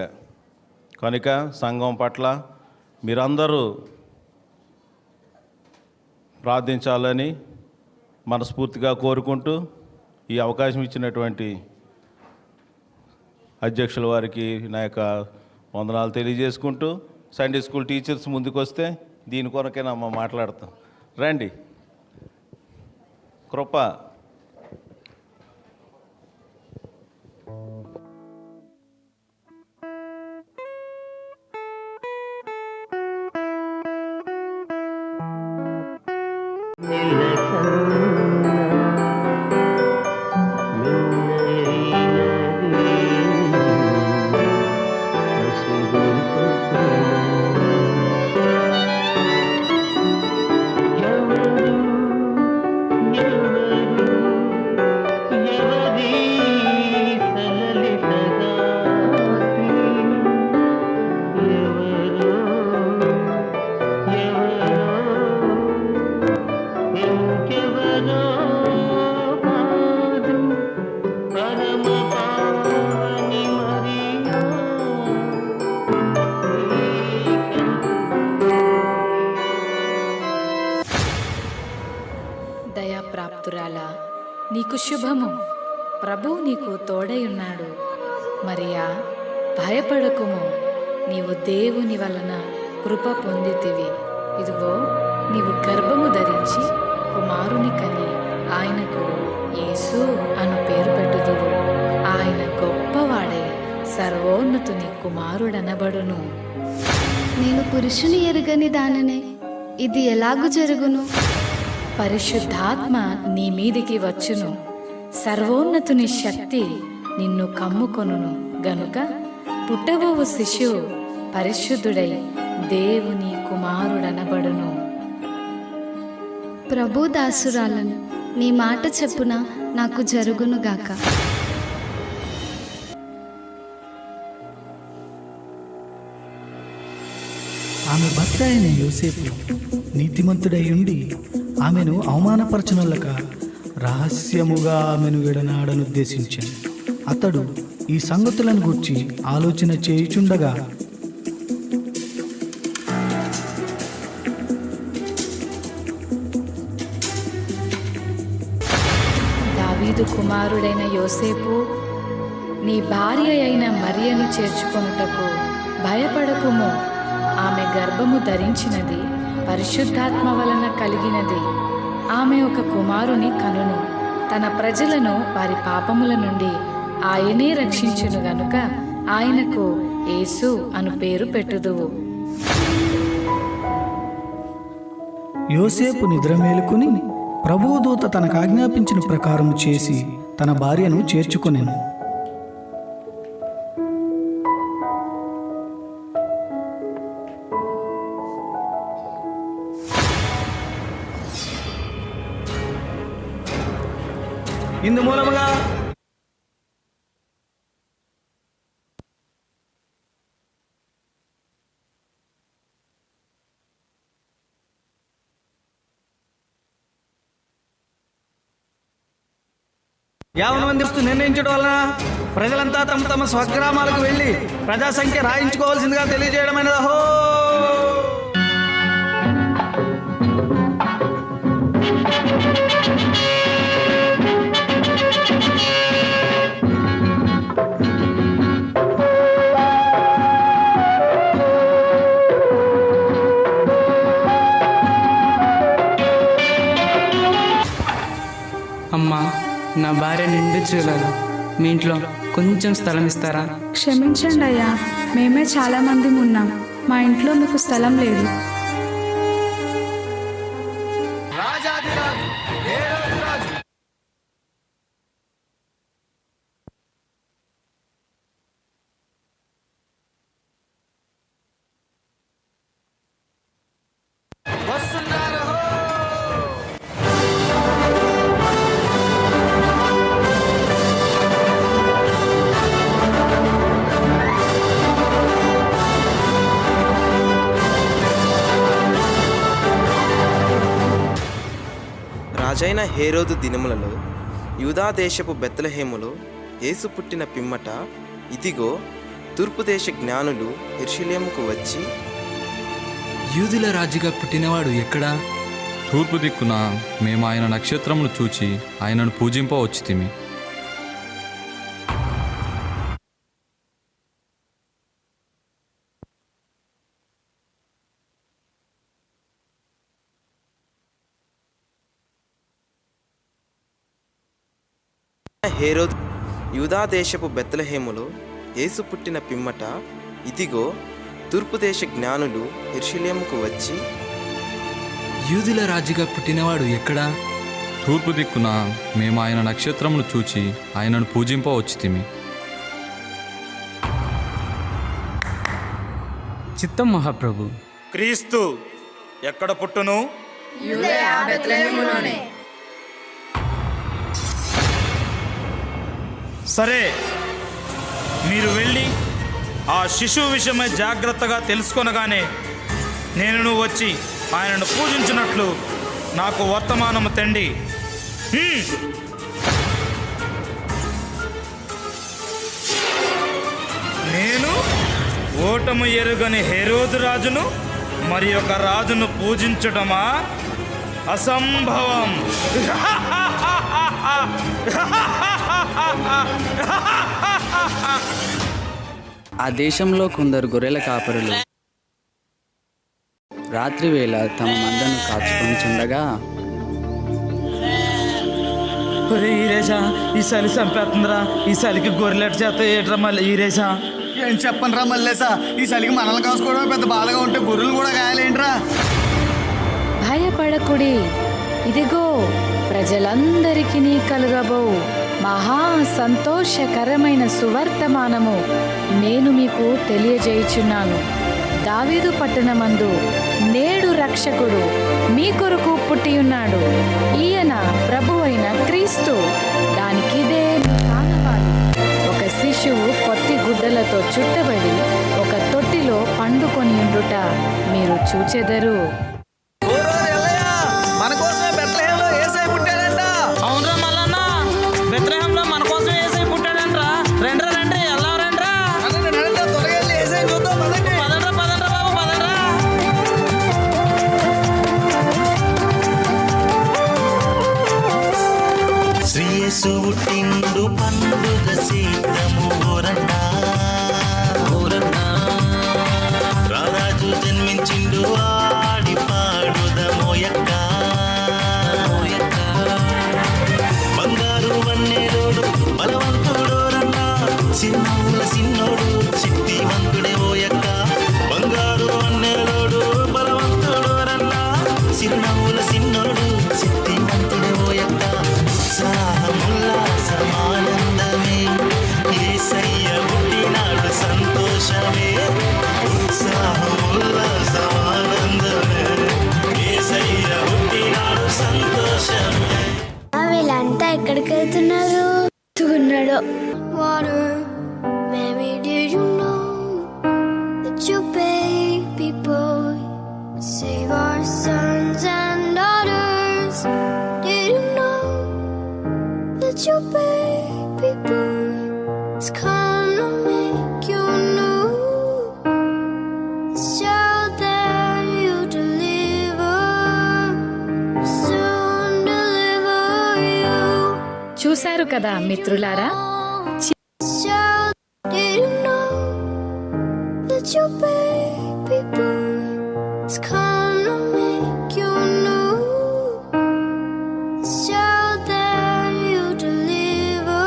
కనుక సంఘం పట్ల మీరందరూ ప్రార్థించాలని మనస్ఫూర్తిగా కోరుకుంటూ ఈ అవకాశం ఇచ్చినటువంటి అధ్యక్షుల వారికి నా యొక్క వందనాలు తెలియజేసుకుంటూ, సండే స్కూల్ టీచర్స్ ముందుకు వస్తే దీని కొరకైనా మాట్లాడతాం. రండి. కృప. దయాప్రాప్తురాలా, నీకు శుభము. ప్రభువు నీకు తోడయున్నాడు. మరియా, భయపడకుము, నీవు దేవుని వలన కృప పొందితివి. ఇదిగో, నీవు గర్భము ధరించి కుమారుని కని ఆయనకు యేసు అను పేరు పెట్టుదువు. ఆయన గొప్పవాడై సర్వోన్నతుని కుమారుడనబడును. నేను పురుషుని ఎరుగని దానినే, ఇది ఎలాగు జరుగును? పరిశుద్ధాత్మ నీ మీదికి వచ్చును, సర్వోన్నతుని శక్తి నిన్ను కమ్ముకొనును గనుక పుట్టబోవు శిశువు పరిశుద్ధుడై దేవుని కుమారుడనబడును. ప్రభు దాసురాలను, నీ మాట చెప్పున నాకు జరుగునుగాక. ఆమె భర్త అయిన యోసేపు నీతిమంతుడై ఉండి ఆమెను అవమానపరచనొల్లక రహస్యముగా ఆమెను విడనాడనుద్దేశించాను. అతడు ఈ సంగతులను గూర్చి ఆలోచన చేయుచుండగా దావీదు కుమారుడైన యోసేపు, నీ భార్య అయిన మరియను చేర్చుకొనుటకు భయపడకుము. ఆమె గర్భము ధరించినది పరిశుద్ధాత్మ వలన కలిగినది. ఆమె ఒక కుమారుని కనును. తన ప్రజలను వారి పాపముల నుండి ఆయనే రక్షించును గనుక ఆయనకు యేసు అను పేరు పెట్టుదువు. యోసేపు నిద్ర మేలుకుని ప్రభువుదూత తనకు ఆజ్ఞాపించిన ప్రకారం చేసి తన భార్యను చేర్చుకొనెను. ఇందు మూలముగా యావనమందిస్తూ నిర్ణయించడం వలన ప్రజలంతా తమ తమ స్వగ్రామాలకు వెళ్ళి ప్రజా సంఖ్య రాయించుకోవాల్సిందిగా తెలియజేయడమైనది. అహో! అమ్మా, నా భార్య నిండు చూడాలి. మీ ఇంట్లో కొంచెం స్థలం ఇస్తారా? క్షమించండి అయ్యా, మేమే చాలా మంది ఉన్నాం. మా ఇంట్లో మీకు స్థలం లేదు. రాజైన హేరోదు దినములలో యూదా దేశపు బెత్లెహేములో యేసు పుట్టిన పిమ్మట, ఇదిగో తూర్పు దేశ జ్ఞానులు యెరూషలేముకు వచ్చి, యూదుల రాజుగా పుట్టినవాడు ఎక్కడా? తూర్పు దిక్కున మేము ఆయన నక్షత్రమును చూచి ఆయనను పూజింప వచ్చితిమి. హేరోదు యూదా దేశపు బెత్లెహేములో యేసు పుట్టిన పిమ్మట, ఇదిగో తూర్పు దేశ జ్ఞానులు యెరూషలేముకు వచ్చి, యూదుల రాజుగా పుట్టినవాడు ఎక్కడా? తూర్పు దిక్కున మేము ఆయన నక్షత్రమును చూచి ఆయనను పూజింప వచ్చితిమి. చిత్తం మహాప్రభు. క్రీస్తు ఎక్కడ పుట్టును? యూదయ బెత్లెహేములోనే. సరే, మీరు వెళ్ళి ఆ శిశువు విషయమై జాగ్రత్తగా తెలుసుకొనగానే నేను వచ్చి ఆయనను పూజించినట్లు నాకు వర్తమానము తెండి. నేను ఓటము ఎరుగని హేరోదు రాజును మరి ఒక రాజును పూజించటమా? అసంభవం. ఆ దేశంలో కొందరు గొర్రెల కాపరులు రాత్రి వేళ తమ మందను కాచుకొని చుండగా, ఈరేషా ఈ చలి చంపేస్తుందిరా, ఈ చలికి గొర్రెలెట్ చేత ఏట్రా మళ్ళీ ఈరేషా. ఏం చెప్పండి రా మల్లేసా, ఈ చలికి మనల్ని కాసుకోవడం పెద్ద బాధగా ఉంటే గొర్రెలు కూడా గాయాలేంట్రా? భయపడకుడి, ఇదిగో ప్రజలందరికీ కలుగబో మహా సంతోషకరమైన సువర్తమానము నేను మీకు తెలియజేయుచున్నాను. దావీదు పట్టణమందు నేడు రక్షకుడు మీ కొరకు పుట్టియున్నాడు. ఈయన ప్రభువైన క్రీస్తు. దానికిదే మీ కానవాలు. ఒక శిశువు పొత్తి గుడ్డలతో చుట్టబడి ఒక తొట్టిలో పండుకొని ఉండుట మీరు చూచెదరు. మన కోసం కదా మిత్రులారా, Did you know that your baby boy is come to make you new? This child that you deliver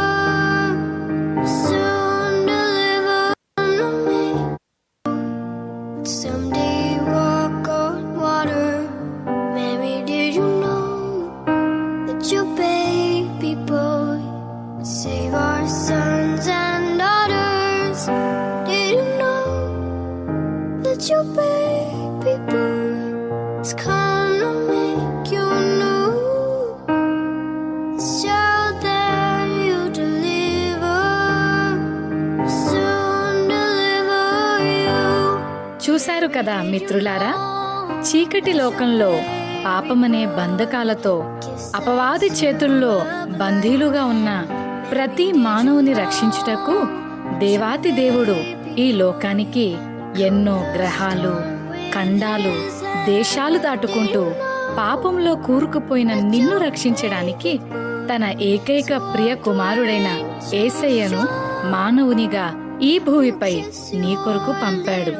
will soon deliver to me. Someday walk on water. Mary, did you know that your baby boy would save our sons and daughters? Did you know that your baby boy has come to make you new? This child that you deliver will soon deliver you. చూశారు కదా మిత్రులారా, చీకటి లోకంలో పాపమనే బంధకాలతో అపవాది చేతుల్లో బందీలుగా ఉన్న ప్రతి మానవుని రక్షించుటకు దేవాతి దేవుడు ఈ లోకానికి ఎన్నో గ్రహాలు, ఖండాలు, దేశాలు దాటుకుంటూ పాపంలో కూరుకుపోయిన నిన్ను రక్షించడానికి తన ఏకైక ప్రియ కుమారుడైన యేసయ్యను మానవునిగా ఈ భూమిపై నీ కొరకు పంపాడు.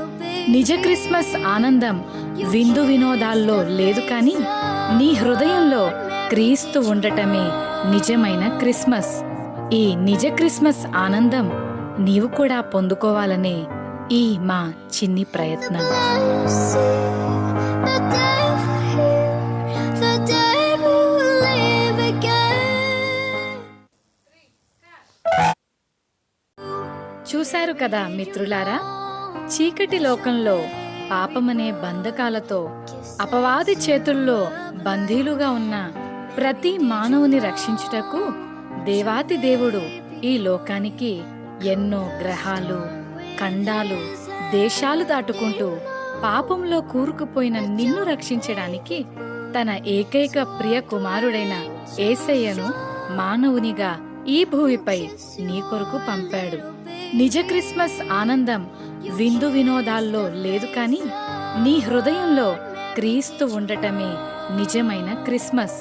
నిజ క్రిస్మస్ ఆనందం విందు వినోదాల్లో లేదు కాని నీ హృదయంలో క్రీస్తు ఉండటమే నిజమైన క్రిస్మస్. ఈ నిజ క్రిస్మస్ ఆనందం నీవు కూడా పొందుకోవాలనే ఈ మా చిన్ని ప్రయత్నం. The day for here, the day we will live again. చూశారు కదా మిత్రులారా, చీకటి లోకంలో పాపమనే బంధకాలతో అపవాది చేతుల్లో బందీలుగా ఉన్న ప్రతి మానవుని రక్షించుటకు దేవాతి దేవుడు ఈ లోకానికి ఎన్నో గ్రహాలు, ఖండాలు, దేశాలు దాటుకుంటూ పాపంలో కూరుకుపోయిన నిన్ను రక్షించడానికి తన ఏకైక ప్రియ కుమారుడైన యేసయ్యను మానవునిగా ఈ భూమిపై నీ కొరకు పంపాడు. నిజ క్రిస్మస్ ఆనందం విందు వినోదాల్లో లేదు కాని నీ హృదయంలో క్రీస్తు ఉండటమే నిజమైన క్రిస్మస్.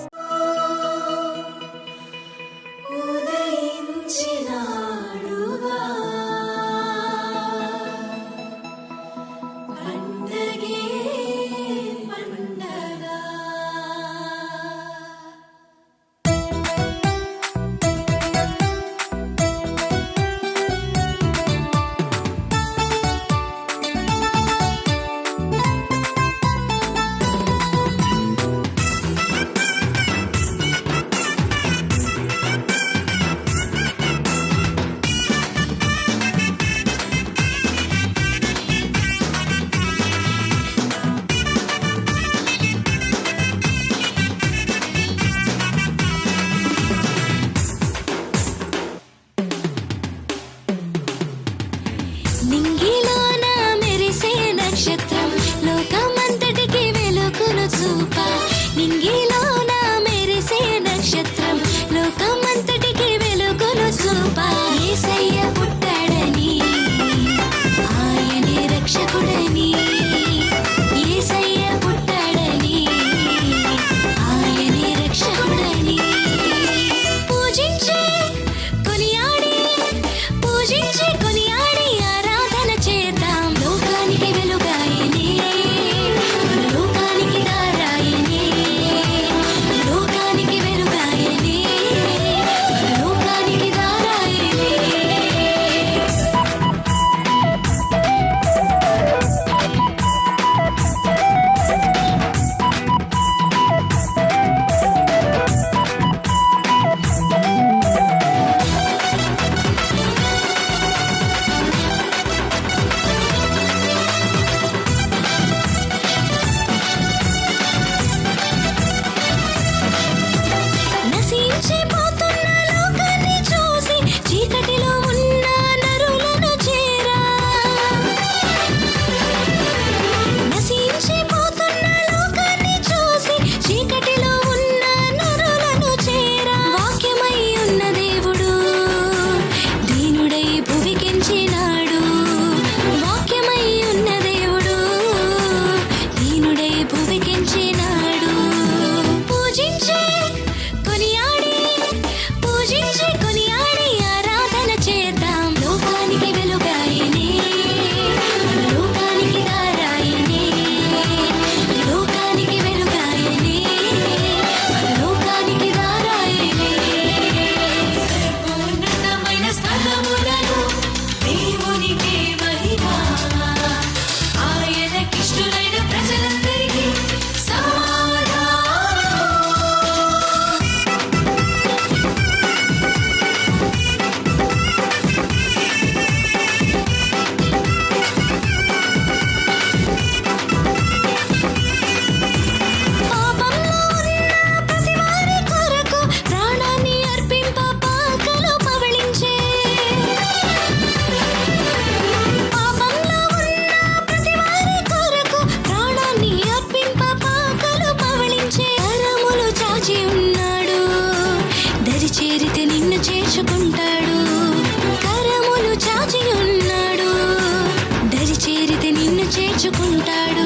మెచ్చుకుంటాడు.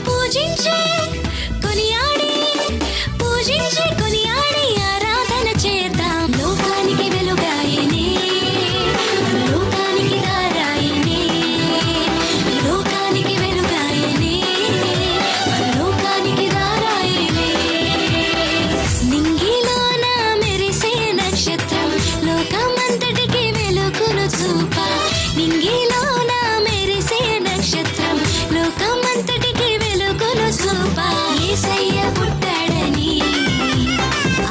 పూజించే కొనియాడి పూజించే కొనియాడి ఆరాధన చేద్దాం. లోకానికి వెలుగాయనే లోకానికి దారాయనే లోకానికి వెలుగాయనే లోకానికి దారాయనే. నింగిలోన మెరిసే నక్షత్రం లోకమంతటికి వెలుగును చూప. నింగిలోన మెరిసే నక్షత్రం లోకమంతటికి వెలుగును చూప. యేసయ్య పుట్టాడని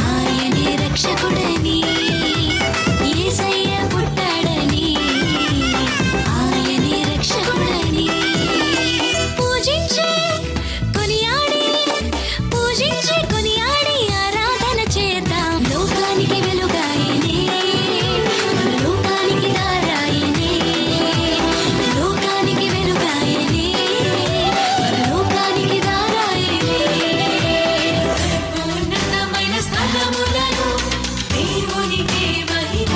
ఆయనే రక్షకుడని యేసయ్య పుట్టాడని ఆయనే రక్షకుడని. పూజించే కొనియాడి పూజించే కొనియాడి ఆరాధన చేద్దాం. లోకానికి వెలుగాయనే లోకానికి దారాయనే లోకానికి వెలుగాయనే లోకానికి దారాయనే. ఉన్నతమైన స్థలములలో దేవునికే మహిమ.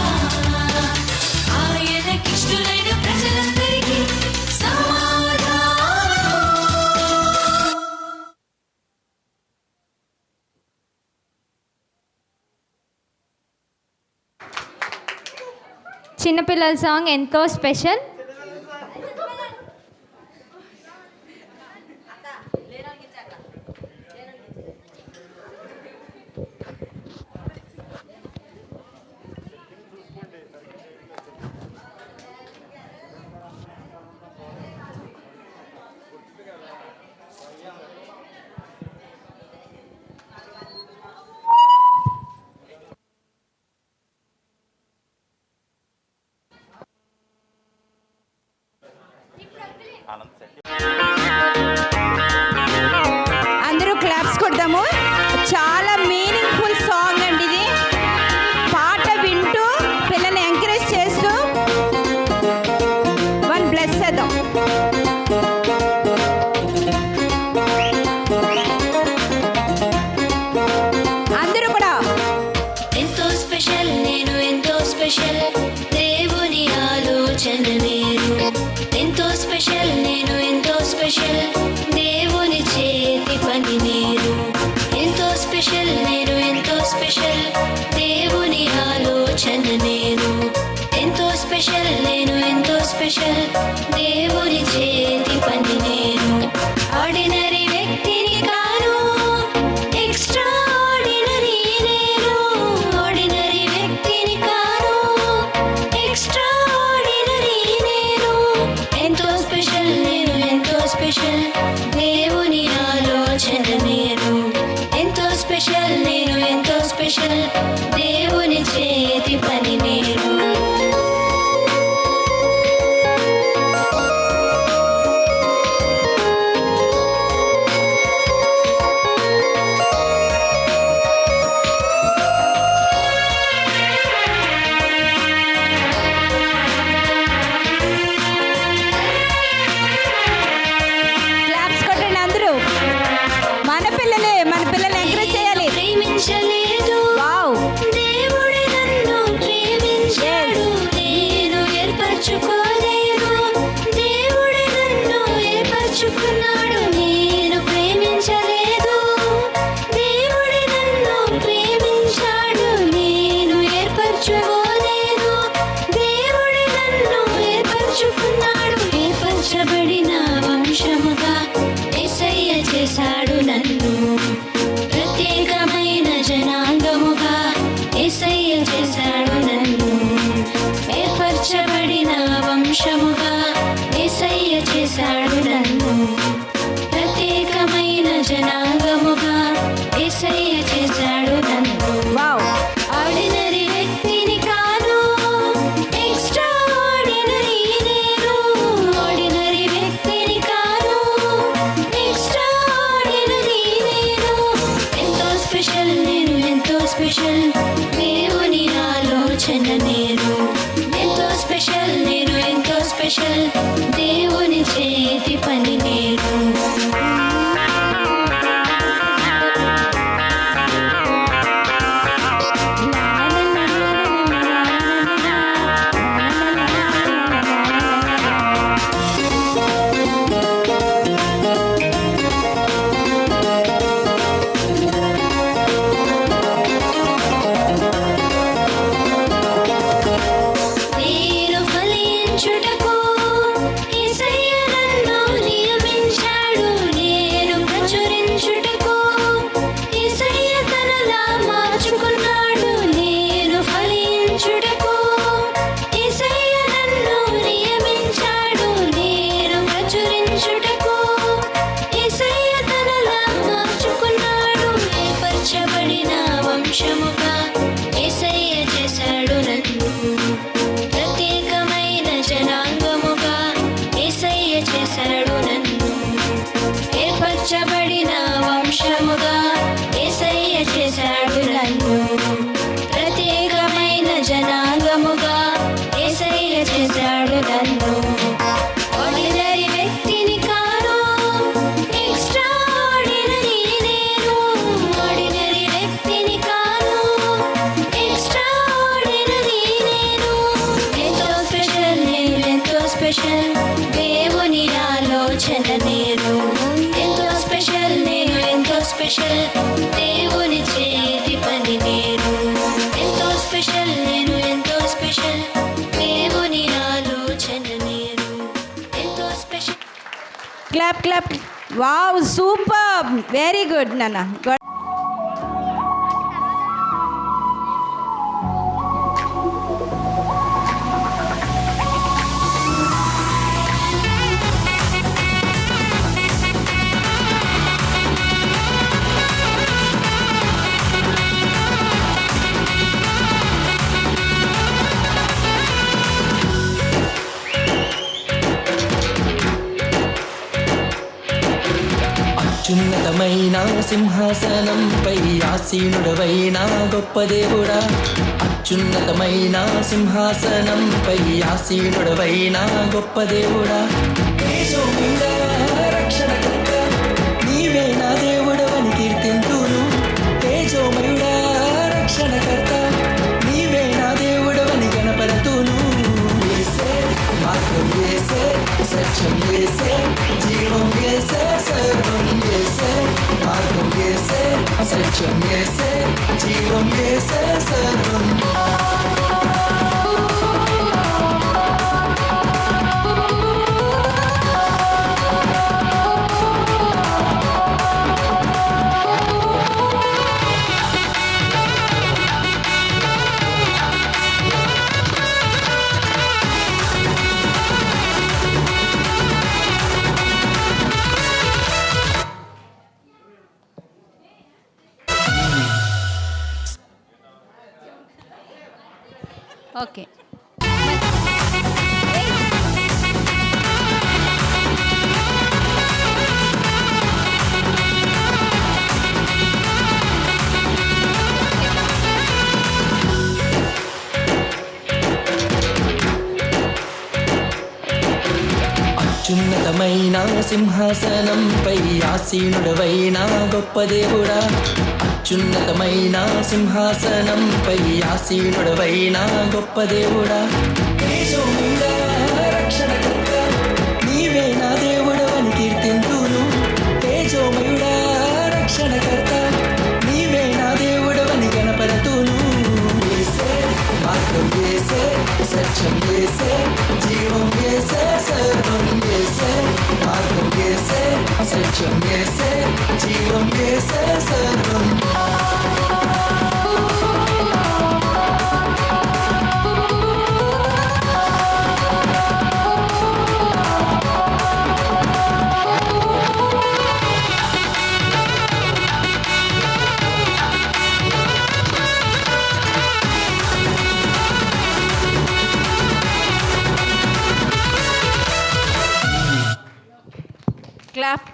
ఆయనకిష్టులైన ప్రజలందరికీ సమాధానం. చిన్నపిల్లల సాంగ్ ఎంతో స్పెషల్. అందరూ క్లాప్స్ కొడదాము. చాలా మీనింగ్ఫుల్ సాంగ్ అండి ఇది. పాట వింటూ పిల్లల్ని ఎంకరేజ్ చేస్తూ వన్ బ్లెస్ చేద్దాం. అందరూ కూడా ఎంతో స్పెషల్ నేను ఎంతో స్పెషల్ దేవుని ఆలోచన నేను. ఎంతో స్పెషల్ నేను ఎంతో స్పెషల్ దేవుని చేతి పని నేను. ఎంతో స్పెషల్ నేను ఎంతో స్పెషల్ దేవుని ఆలోచన నేను. ఎంతో స్పెషల్ నేను ఎంతో స్పెషల్ దేవుని చేతి పని నేను. ఆర్డినరీ వ్యక్తిని కాను ఎక్స్ట్రా ఆర్డినరీ నేను. ఆర్డినరీ వ్యక్తిని కాను ఎక్స్ట్రా ఆర్డినరీ నేను. ఎంతో స్పెషల్ నేను ఎంతో స్పెషల్ దేవుని ఆలోచన నేను. ఎంతో స్పెషల్ నేను ఎంతో స్పెషల్ దేవుని చేతి పని నేను. క్లాప్స్ కొట్టండి అందరూ. మన పిల్లల్ని ఎంకరేజ్ చేయాలి. ప్రేమించలేదు వావ్. దేవుడే నన్ను ప్రేమించాడు. నేను ఏర్పరచుకోలేదు దేవుడే నన్ను ఏర్పరచుకున్నాడు. నేను ప్రేమించలేదు దేవుడే నన్ను ప్రేమించాడు. నేను ఏర్పరచుకోలేదు దేవుడే నన్ను ఏర్పరచుకున్నాడు. ఏర్పరచబడిన వంశముగా యేసయ్య చేశాడు నన్ను. ప్రత్యేకమైన జనాంగముగా యేసయ్య చేశాడు నన్ను. ఏర్పరచబడిన వంశముగా యేసయ్య చేశాడు నన్ను. ప్రత్యేకమైన జనాంగముగా యేసయ్య చేశాడు నన్ను. ఆర్డినరీ వ్యక్తిని కాను ఎక్స్ట్రా ఆర్డినరీ నేను. ఆర్డినరీ వ్యక్తిని కాను ఎక్స్ట్రా ఆర్డినరీ నేను. ఎంతో స్పెషల్ నేను ఎంతో స్పెషల్ దేవుని ఆలోచన నేను. ఎంతో స్పెషల్ నేను ఎంతో స్పెషల్ దేవుని చేతి పని నేను. చేశాడు నన్ను. ఏర్పరచబడిన వంశముగా యేసయ్య చేశాడు నన్ను. ప్రత్యేకమైన జనాంగముగా యేసయ్య చేశాడు నన్ను. ఆర్డినరీ వ్యక్తిని కాను, ఎక్స్ట్రాఆర్డినరీ నేను. ఆర్డినరీ వ్యక్తిని కాను, ఎక్స్ట్రాఆర్డినరీ నేను. ఎంతో స్పెషల్ నేను, ఎంతో స్పెషల్ దేవుని ఆలోచన నేను. ఎంతో స్పెషల్ నేను, ఎంతో స్పెషల్ దేవుని చేతి పని నేను. ఎంతో స్పెషల్ నేను, ఎంతో స్పెషల్ దేవుని ఆలోచన నేను. ఎంతో special. Clap clap. Wow, super, very good నాన్న. అత్యున్నతమైన సింహాసనంపై ఆసీనుడవైన గొప్ప దేవుడా. అత్యున్నతమైన సింహాసనంపై ఆసీనుడవైన గొప్ప దేవుడా. తేజోమయుడా, రక్షణకర్త నీవే నా దేవుడవని కీర్తింతును. తేజోమయుడా, రక్షణకర్త నీవే నా దేవుడవని గణపరతును. యేసే మార్గం, యేసే సత్యం, యేసే జీవం, యేసే సర్వం, యేసే మార్గం, యేసే సత్యం, యేసే జీవం, యేసే సర్వం. ఓకే. అత్యున్నతమైన సింహాసనంపై ఆసీనుడవైన గొప్ప దేవుడా. అత్యున్నతమైన సింహాసనంపై ఆసీనుడవైన గొప్ప దేవుడా. తేజోమయుడా, రక్షణకర్త నీవే నా దేవుడవని కీర్తింతును. తేజోమయుడా, రక్షణకర్త నీవే నా దేవుడవని గణపరతును. యేసే మార్గం, యేసే సత్యం, యేసే జీవం, యేసే సర్వం, యేసే మార్గం, యేసే సత్యం, యేసే జీవం, యేసే సర్వం. క్లాప్.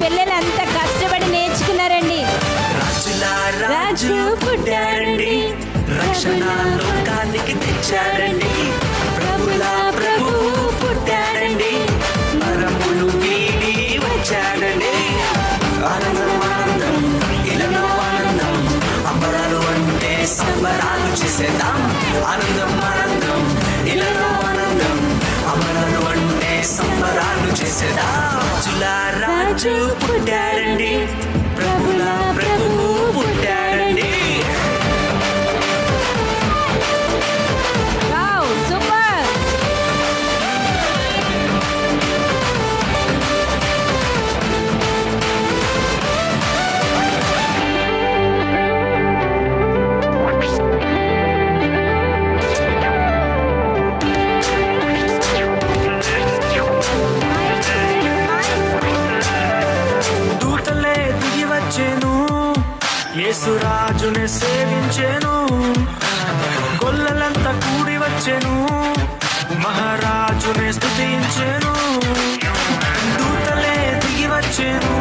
పిల్లలంతా కష్టపడి నేర్చుకున్నారండి. రాజు పుట్టారండి, రక్షణ లోకానికి తెచ్చారండి. ప్రభుల ప్రభువు పుట్టారండి, పరములు వీడి వచ్చాడండి. ఆనందం ఆనందం, ఇలలో ఆనందం, అంబరాలు అంటే సంబరాలు చేసేద్దాం. ఆనందం ఆనందం, ఇలలో ఆనందం, అంబరాలు అంటే సంబరాలు చేసేద్దాం. రాజుల రాజు పుట్టారండి, ప్రభుల ప్రభువు పుట్టారండి. యేసురాజునే సేవించెను, గొల్లలంతా కూడి వచ్చెను, మహారాజునే స్తుతించెను, దూతలే దిగి వచ్చెను.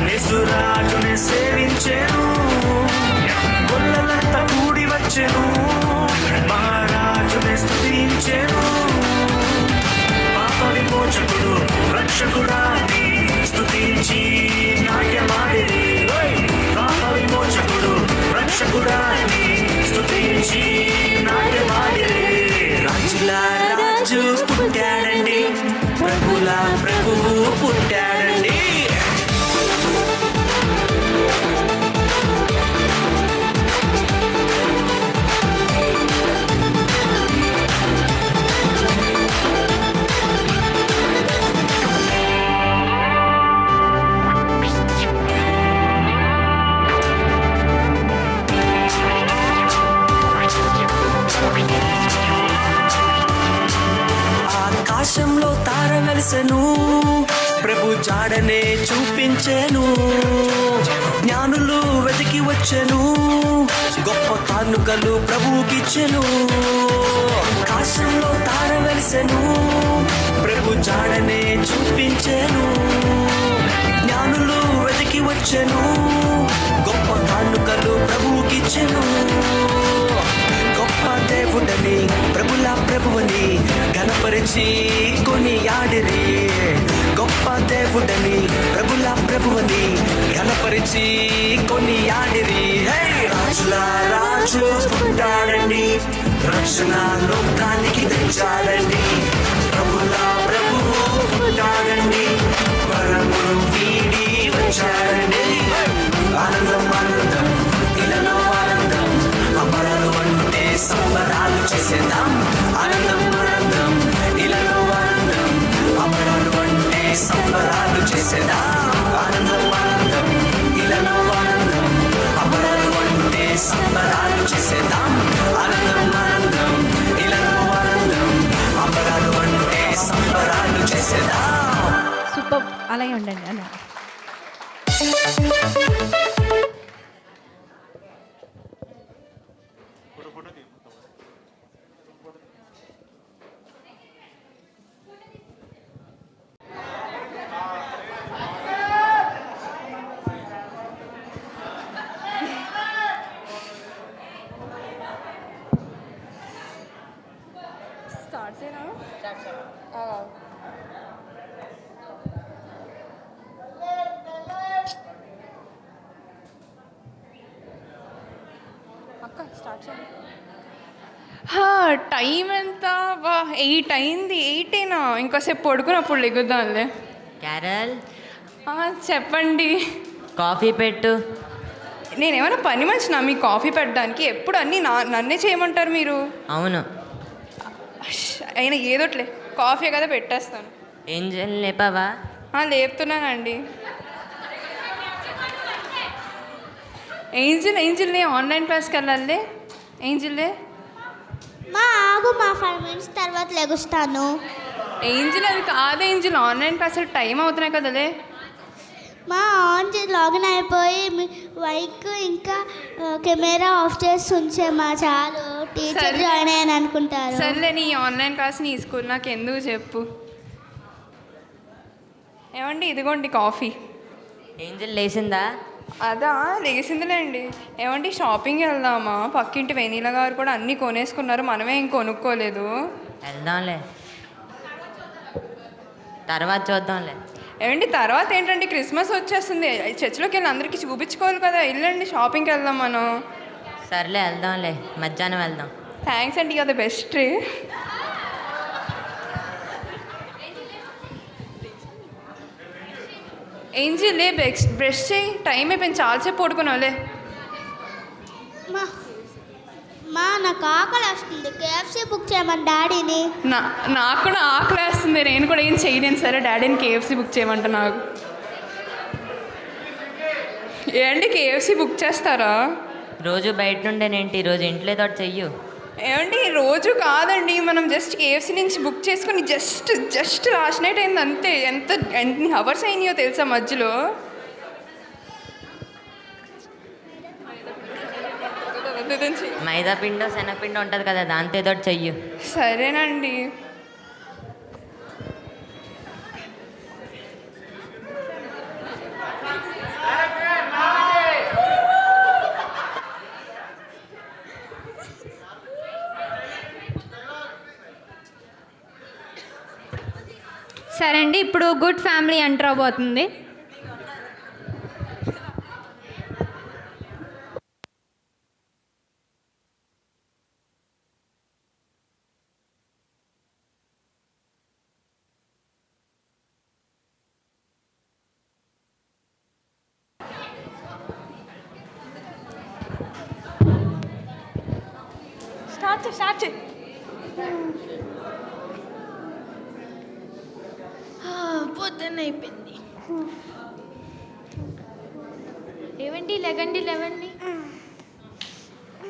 యేసురాజునే సేవించెను, గొల్లలంతా కూడి వచ్చెను, మహారాజునే స్తుతించెను. పాప విమోచకుడు రక్షకుడాన్ని స్తుతించి నాట్యమాడిరి. పాప విమోచకుడు రక్షకుడాన్ని స్తుతించి నాట్యమాడిరి. రాజుల రాజు పుట్టాడండి, ప్రభుల ప్రభువు పుట్టాడండి. ఆకాశంలో తార వెలిసెను, ప్రభు జాడనే చూపించెను, జ్ఞానులు వెతికి వచ్చెను, గొప్ప కానుకలు ప్రభువుకిచ్చెను. ఆకాశంలో తార వెలిసెను, ప్రభు జాడనే చూపించెను, జ్ఞానులు వెతికి వచ్చెను, గొప్ప కానుకలు ప్రభువుకిచ్చెను. గొప్ప దేవుడని ప్రభుల ప్రభువని ఘనపరిచి కొనియాడిరి. గొప్ప దేవుడని ప్రభుల ప్రభువని ఘనపరిచి కొనియాడిరి. రాజుల రాజు పుట్టాడండి, రక్షణ లోకానికి తెచ్చాడండి. ప్రభుల ప్రభువు పుట్టాడండి, వరములు వీడి వచ్చాడండి. ఆనందం ఆనందం ఇలలో ఆనందం, అమరలు అంటే సంబరాలు చేసేద్దాం. ఆనందం ఆనందం ఇలలో ఆనందం, అమరలు అంటే సంబరాలు చేసేద్దాం. ఆనందం ఆనందం ఇలలో ఆనందం, అమరలు అంటే సంబరాలు చేసేద్దాం. ఆనందం ఆనందం ఇలలో ఆనందం, అమరలు అంటే సంబరాలు చేసేద్దాం. సూపర్, అలాగే ఉండండి అన్న. టైం ఎంత? 8 అయింది. 8ఏనా? ఇంకోసేపు పడుకున్నప్పుడు లెగుద్దాంలే. క్యారల్, చెప్పండి. కాఫీ పెట్టు. నేనేమైనా పని మనిషినా మీకు కాఫీ పెట్టడానికి? ఎప్పుడు అన్నీ నన్నే చేయమంటారు మీరు. అవును. అయినా ఏదోట్లే, కాఫీ కదా పెట్టేస్తాను. ఏంజల్ లేపావా? లేపుతున్నానండి. ఏంజిల్ని ఆన్లైన్ క్లాస్కి వెళ్ళాలి. ఏంజిల్లే మా ఆగు, మా 5 minutes తర్వాత లెగుస్తాను. ఏంజిల్ అది కాదు. ఏంజిల్ ఆన్లైన్ క్లాస్ టైం అవుతున్నాయి కదలే. మా ఆన్ లాగిన్ అయిపోయి మైక్ ఇంకా కెమెరా ఆఫ్ చేసి ఉంచే మా చాలు. టీచర్ జాయిన్ అయ్యాను అనుకుంటారు. సర్లే, నీ ఆన్లైన్ క్లాస్ నీ స్కూల్ నాకు ఎందుకు చెప్పు. ఏమండి, ఇదిగోండి కాఫీ. ఏంజిల్ లేచిందా? అదా, లేచిందిలేండి. ఏమండి, షాపింగ్ వెళ్దామా? పక్కింటి వెనీల గారు కూడా అన్నీ కొనేసుకున్నారు, మనమే ఇంక కొనుక్కోలేదు. వెళ్దాంలే, తర్వాత చూద్దాంలే. ఏమండి, తర్వాత ఏంటండి, క్రిస్మస్ వచ్చేస్తుంది. చర్చిలోకి వెళ్ళి అందరికీ చూపించుకోవాలి కదా. వెళ్ళండి, షాపింగ్కి వెళ్దాం మనం. సర్లే, వెళ్దాంలే, మధ్యాహ్నం వెళ్దాం. థ్యాంక్స్ అండి, కదా బెస్ట్. ఏంజిలే, బ్రష్ చేయి. టైం అయిపోయింది, చాలాసేపు పడుకున్నావులే. నాకు ఆకలి వస్తుంది. కేఎఫ్సీ బుక్ చేయమని డాడీని. నాకు కూడా ఆకలి వేస్తుంది. నేను కూడా ఏం చేయలేను. సరే, డాడీని కేఎఫ్సీ బుక్ చేయమంట. నాకు ఏంటి, కేఎఫ్సీ బుక్ చేస్తారా? రోజు బయట నుండేనేంటి, రోజు ఇంట్లో తోటి చెయ్యు. ఏమండి, రోజు కాదండి, మనం జస్ట్ కేఎఫ్సీ నుంచి బుక్ చేసుకుని జస్ట్ లాస్ట్ నైట్ అయింది అంతే. ఎన్ని అవర్స్ అయినాయో తెలుసా మధ్యలో. అవుతుందని చెయ్యి. మైదా పిండో శనగపిండో ఉంటుంది కదా, దాంతో ఏదో ఒకటి చెయ్యు. సరేనండి. సరే అండి, ఇప్పుడు గుడ్ ఫ్యామిలీ ఎంటర్ అవబోతుంది. స్టార్ట్ పొద్దున్న అయిపోయింది. లేవండి, లేగండి, లేవండి.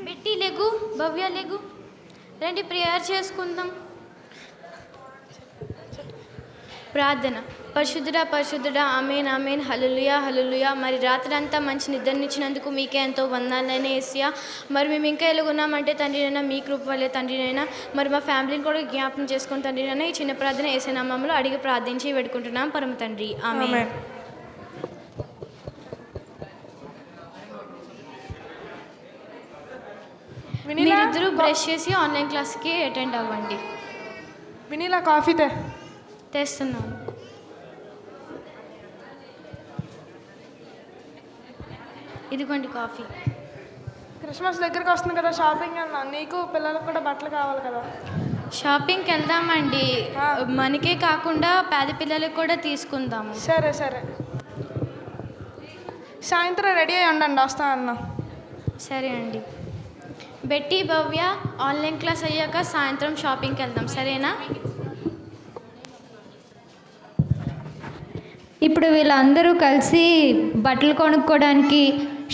బెట్టి లేగు, భవ్య లేగు, రండి ప్రేయర్ చేసుకుందాం. ప్రార్థన. పరిశుద్ధుడా పరిశుద్ధుడా, ఆమేన్ ఆమేన్, హల్లెలూయా హల్లెలూయా. మరి రాత్రి అంతా మంచి నిద్రనిచ్చినందుకు మీకే ఎంతో వందనాలైనా యేసయ్యా. మరి మేము ఇంకా ఎలాగున్నామంటే తండ్రినైనా మీ కృప వల్లే తండ్రినైనా. మరి మా ఫ్యామిలీని కూడా జ్ఞాపకం చేసుకుని తండ్రినైనా ఈ చిన్న ప్రార్థన యేసయ్య నామములో అడిగి ప్రార్థించి వేడుకుంటున్నాం పరమ తండ్రి, ఆమేన్. మీరిద్దరూ బ్రష్ చేసి ఆన్లైన్ క్లాస్కి అటెండ్ అవ్వండి. వినీలా కాఫీ తెస్తున్నాను. ఇదిగోండి కాఫీ. క్రిస్మస్ దగ్గరికి వస్తుంది కదా, షాపింగ్ వెళ్దాం. నీకు పిల్లలకు కూడా బట్టలు కావాలి కదా. షాపింగ్కి వెళ్దామండి. మనకే కాకుండా పేద పిల్లలకు కూడా తీసుకుందాము. సరే సరే, సాయంత్రం రెడీ అయ్యి ఉండండి, వస్తా అన్నా. సరే అండి. బెట్టి భవ్య ఆన్లైన్ క్లాస్ అయ్యాక సాయంత్రం షాపింగ్కి వెళ్దాం, సరేనా? ఇప్పుడు వీళ్ళందరూ కలిసి బట్టలు కొనుక్కోవడానికి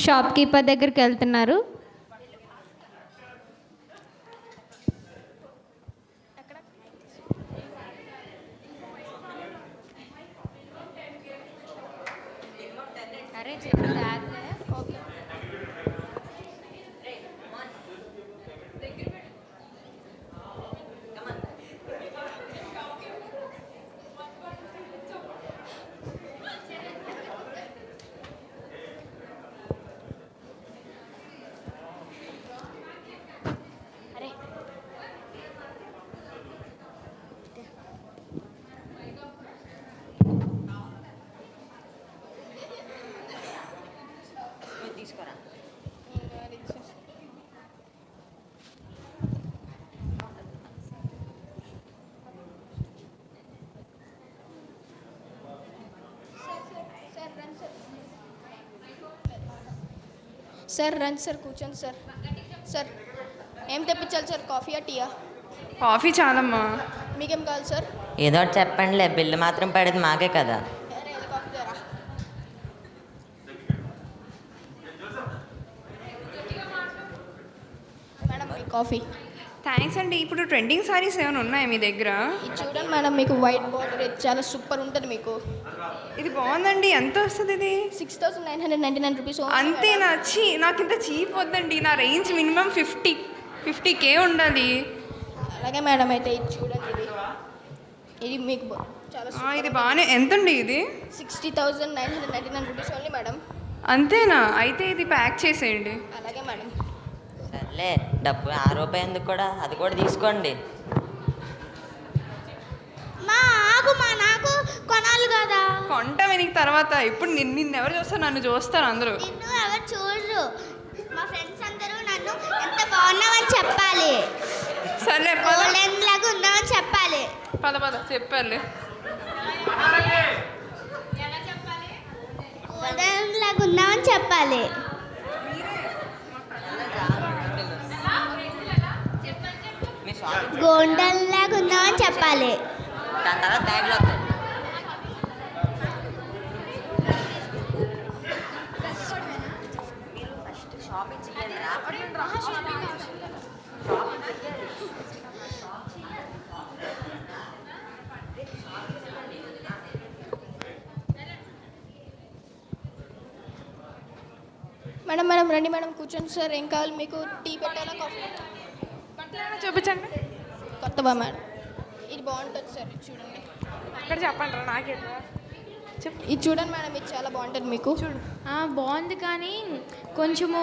షాప్ కీపర్ దగ్గరికి వెళ్తున్నారు. సార్ రండి సార్, కూర్చోండి సార్. సార్ ఏం తెప్పించాలి సార్, కాఫీయా టీయా? కాఫీ చాలమ్మా. మీకేం కావాలి సార్? ఏదో ఒకటి చెప్పండిలే, బిల్లు మాత్రం పడేది మాకే కదా. మేడం మీ కాఫీ. థ్యాంక్స్ అండి. ఇప్పుడు ట్రెండింగ్ సారీస్ ఏమైనా ఉన్నాయా మీ దగ్గర? ఇది చూడండి మేడం, మీకు వైట్ బార్డర్ చాలా సూపర్ ఉంటుంది మీకు. ఇది బాగుందండి. ఎంత వస్తుంది ఇది? 6999 రూపీస్. అంతే నాకు ఇంత చీప్ వద్దండి. నా రేంజ్ మినిమం 50K ఉండాలి. అలాగే మేడం, అయితే ఇది చూడండి, ఇది మీకు చాలా ఇది బాగానే. ఎంతండి ఇది? 60,999 రూపీస్ ఓన్లీ మేడం. అంతేనా? అయితే ఇది ప్యాక్ చేసేయండి. అలాగే మేడం. సర్లే, డబ్బు ₹6 ఎందుకు కూడా, అది కూడా తీసుకోండి. నాకు కొనాలి కదా. కొంటామే నీకు తర్వాత. ఇప్పుడు నిన్ను ఎవరు చూస్తారు? నన్ను చూస్తారు అందరూ. నిన్ను ఎవరు చూడరు. మా ఫ్రెండ్స్ అందరూ నన్ను ఎంత బాగున్నావని చెప్పాలి. సర్లే, గోల్డెన్ లాగా ఉన్నావని చెప్పాలి. పద చెప్పాలి. గోల్డెన్ లాగా ఉన్నావని చెప్పాలి. గోల్డెన్ లాగా ఉన్నావని చెప్పాలి. దాని తర్వాత బ్యాగ్లో వస్తాయి. షాపింగ్ చేయాలి. మేడం రండి మేడం కూర్చోండి సార్. ఏం కావాలి మీకు? టీ పెట్టాలా, కాఫీ? చూపించండి. కొత్తవా మేడం? ఇది బాగుంటుంది సార్, ఇది చూడండి. అక్కడ చెప్పండి రా, నాకే ఇది చూడండి మేడం, ఇది చాలా బాగుంటుంది మీకు. బాగుంది కానీ కొంచెము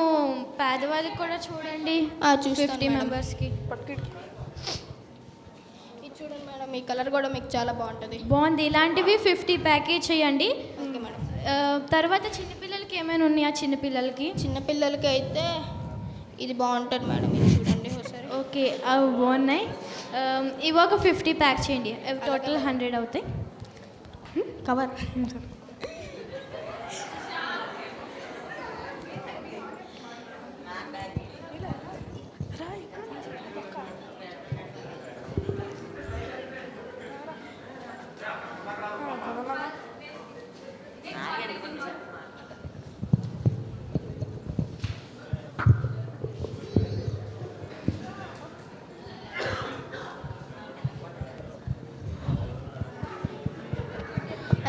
పేదవాళ్ళకి కూడా చూడండి. 50 మెంబర్స్కి. ఇది చూడండి మేడం, ఈ కలర్ కూడా మీకు చాలా బాగుంటుంది. బాగుంది. ఇలాంటివి 50 ప్యాకేజ్ చేయండి. Okay madam. తర్వాత చిన్నపిల్లలకి ఏమైనా ఉన్నాయా? చిన్నపిల్లలకి అయితే ఇది బాగుంటుంది మేడం, ఇది చూడండి ఒకసారి. ఓకే, అవి బాగున్నాయి. ఇవి ఒక 50 ప్యాక్ చేయండి. టోటల్ 100 అవుతాయి. కవర్.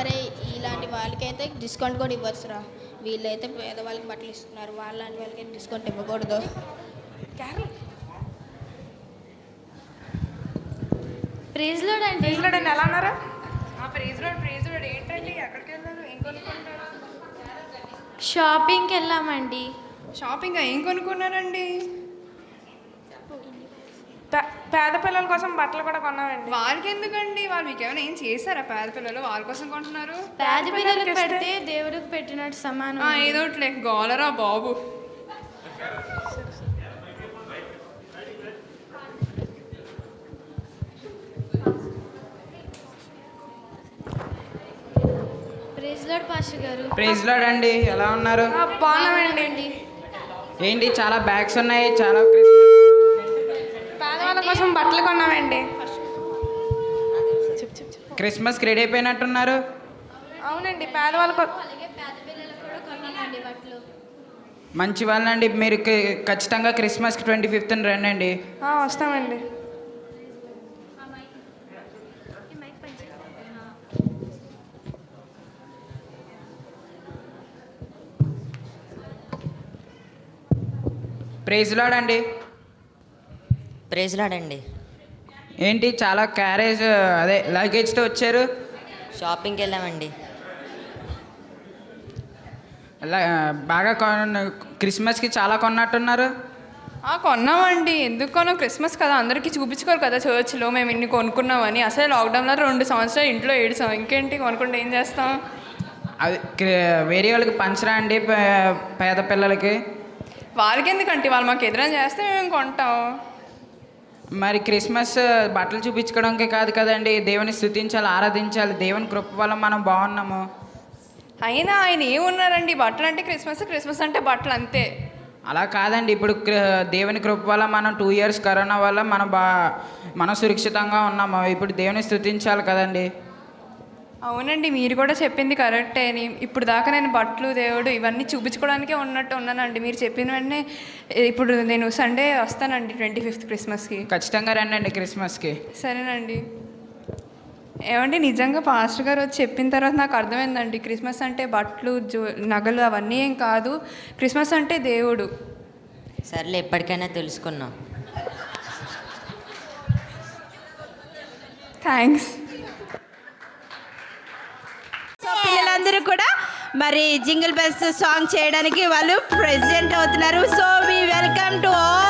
అరే ఇలాంటి వాళ్ళకైతే డిస్కౌంట్ కూడా ఇవ్వచ్చురా. వీళ్ళైతే పేదవాళ్ళకి బట్టలు ఇస్తున్నారు, వాళ్ళంటి వాళ్ళకైతే డిస్కౌంట్ ఇవ్వకూడదు. ప్రైజ్ లార్డ్ అండి. ప్రైజ్ లార్డ్ అండి, ఎలా ఉన్నారా? ప్రైజ్ లార్డ్ ఏంటండి? ఎక్కడికి వెళ్ళారు? ఏం కొనుక్కుంటారు? షాపింగ్కి వెళ్ళామండి. షాపింగ్ ఏం కొనుక్కున్నారండి? పేద పిల్లల కోసం బట్టలు కూడా కొన్నామండి. వాళ్ళకి ఎందుకండి? వాళ్ళు మీకు ఏమైనా ఏం చేశారా? పేద పిల్లలు వాళ్ళ కోసం కొంటున్నారు. పేద పిల్లలకు పెడితే దేవుడికి పెట్టినట్టు సమానం. ఏదో ఒకటి గోలరా బాబు. ప్రైజ్ లార్డ్ పాస్టర్ గారు. ప్రైజ్ లార్డ్ అండి, ఎలా ఉన్నారు? బాగున్నామండి. ఏంటి చాలా బ్యాగ్స్ ఉన్నాయి, చాలా పేదవాళ్ళ కోసం బట్టలు కొన్నామండి. క్రిస్మస్కి రెడీ అయిపోయినట్టున్నారు. అవునండి, పేదవాళ్ళ మంచి వాళ్ళండి. మీరు ఖచ్చితంగా క్రిస్మస్కి 25th రండి. వస్తామండి. ప్రైజ్ లార్డ్ అండి. ప్రైజ్ లార్డ్ అండి. ఏంటి చాలా క్యారేజ్ అదే లగేజ్తో వచ్చారు? షాపింగ్కి వెళ్ళామండి. బాగా క్రిస్మస్కి చాలా కొన్నట్టున్నారు. కొన్నామండి. ఎందుకు కొన్నాం? క్రిస్మస్ కదా, అందరికీ చూపించుకోరు కదా చర్చ్లో మేము ఇన్ని కొనుక్కున్నామని. అసలే లాక్డౌన్లో 2 సంవత్సరాలు ఇంట్లో ఏడుసాం. ఇంకేంటి కొనుక్కుంటే ఏం చేస్తాం? అది వేరే వాళ్ళకి పంచరా అండి, పేద పిల్లలకి? వాళ్ళకి ఎందుకంటే వాళ్ళు మాకు ఎదురైనా చేస్తే మేము కొంటాం. మరి క్రిస్మస్ బట్టలు చూపించుకోవడానికి కాదు కదండి, దేవుని స్తుతించాలి, ఆరాధించాలి. దేవుని కృప వల్ల మనం బాగున్నాము. అయినా ఆయన ఏమున్నారండి? బట్టలు అంటే క్రిస్మస్ అంటే బట్టలు అంతే. అలా కాదండి, ఇప్పుడు దేవుని కృప వల్ల మనం 2 years కరోనా వల్ల మనం సురక్షితంగా ఉన్నాము. ఇప్పుడు దేవుని స్తుతించాలి కదండి. అవునండి, మీరు కూడా చెప్పింది కరెక్టే. ఇప్పుడు దాకా నేను బట్టలు, దేవుడు ఇవన్నీ చూపించుకోవడానికే ఉన్నానండి. మీరు చెప్పిన వెంటనే ఇప్పుడు నేను సండే వస్తానండి 25th క్రిస్మస్కి. ఖచ్చితంగా రండి క్రిస్మస్కి. సరేనండి. ఏమండి, నిజంగా పాస్టర్ గారు వచ్చి చెప్పిన తర్వాత నాకు అర్థమైందండి, క్రిస్మస్ అంటే బట్టలు, నగలు అవన్నీ ఏం కాదు. క్రిస్మస్ అంటే దేవుడు. సర్లే, ఎప్పటికైనా తెలుసుకున్నాం. థ్యాంక్స్. సో పిల్లలందరూ కూడా మరి జింగిల్ బెల్స్ సాంగ్ చేయడానికి వాళ్ళు ప్రెజెంట్ అవుతున్నారు. So we welcome to all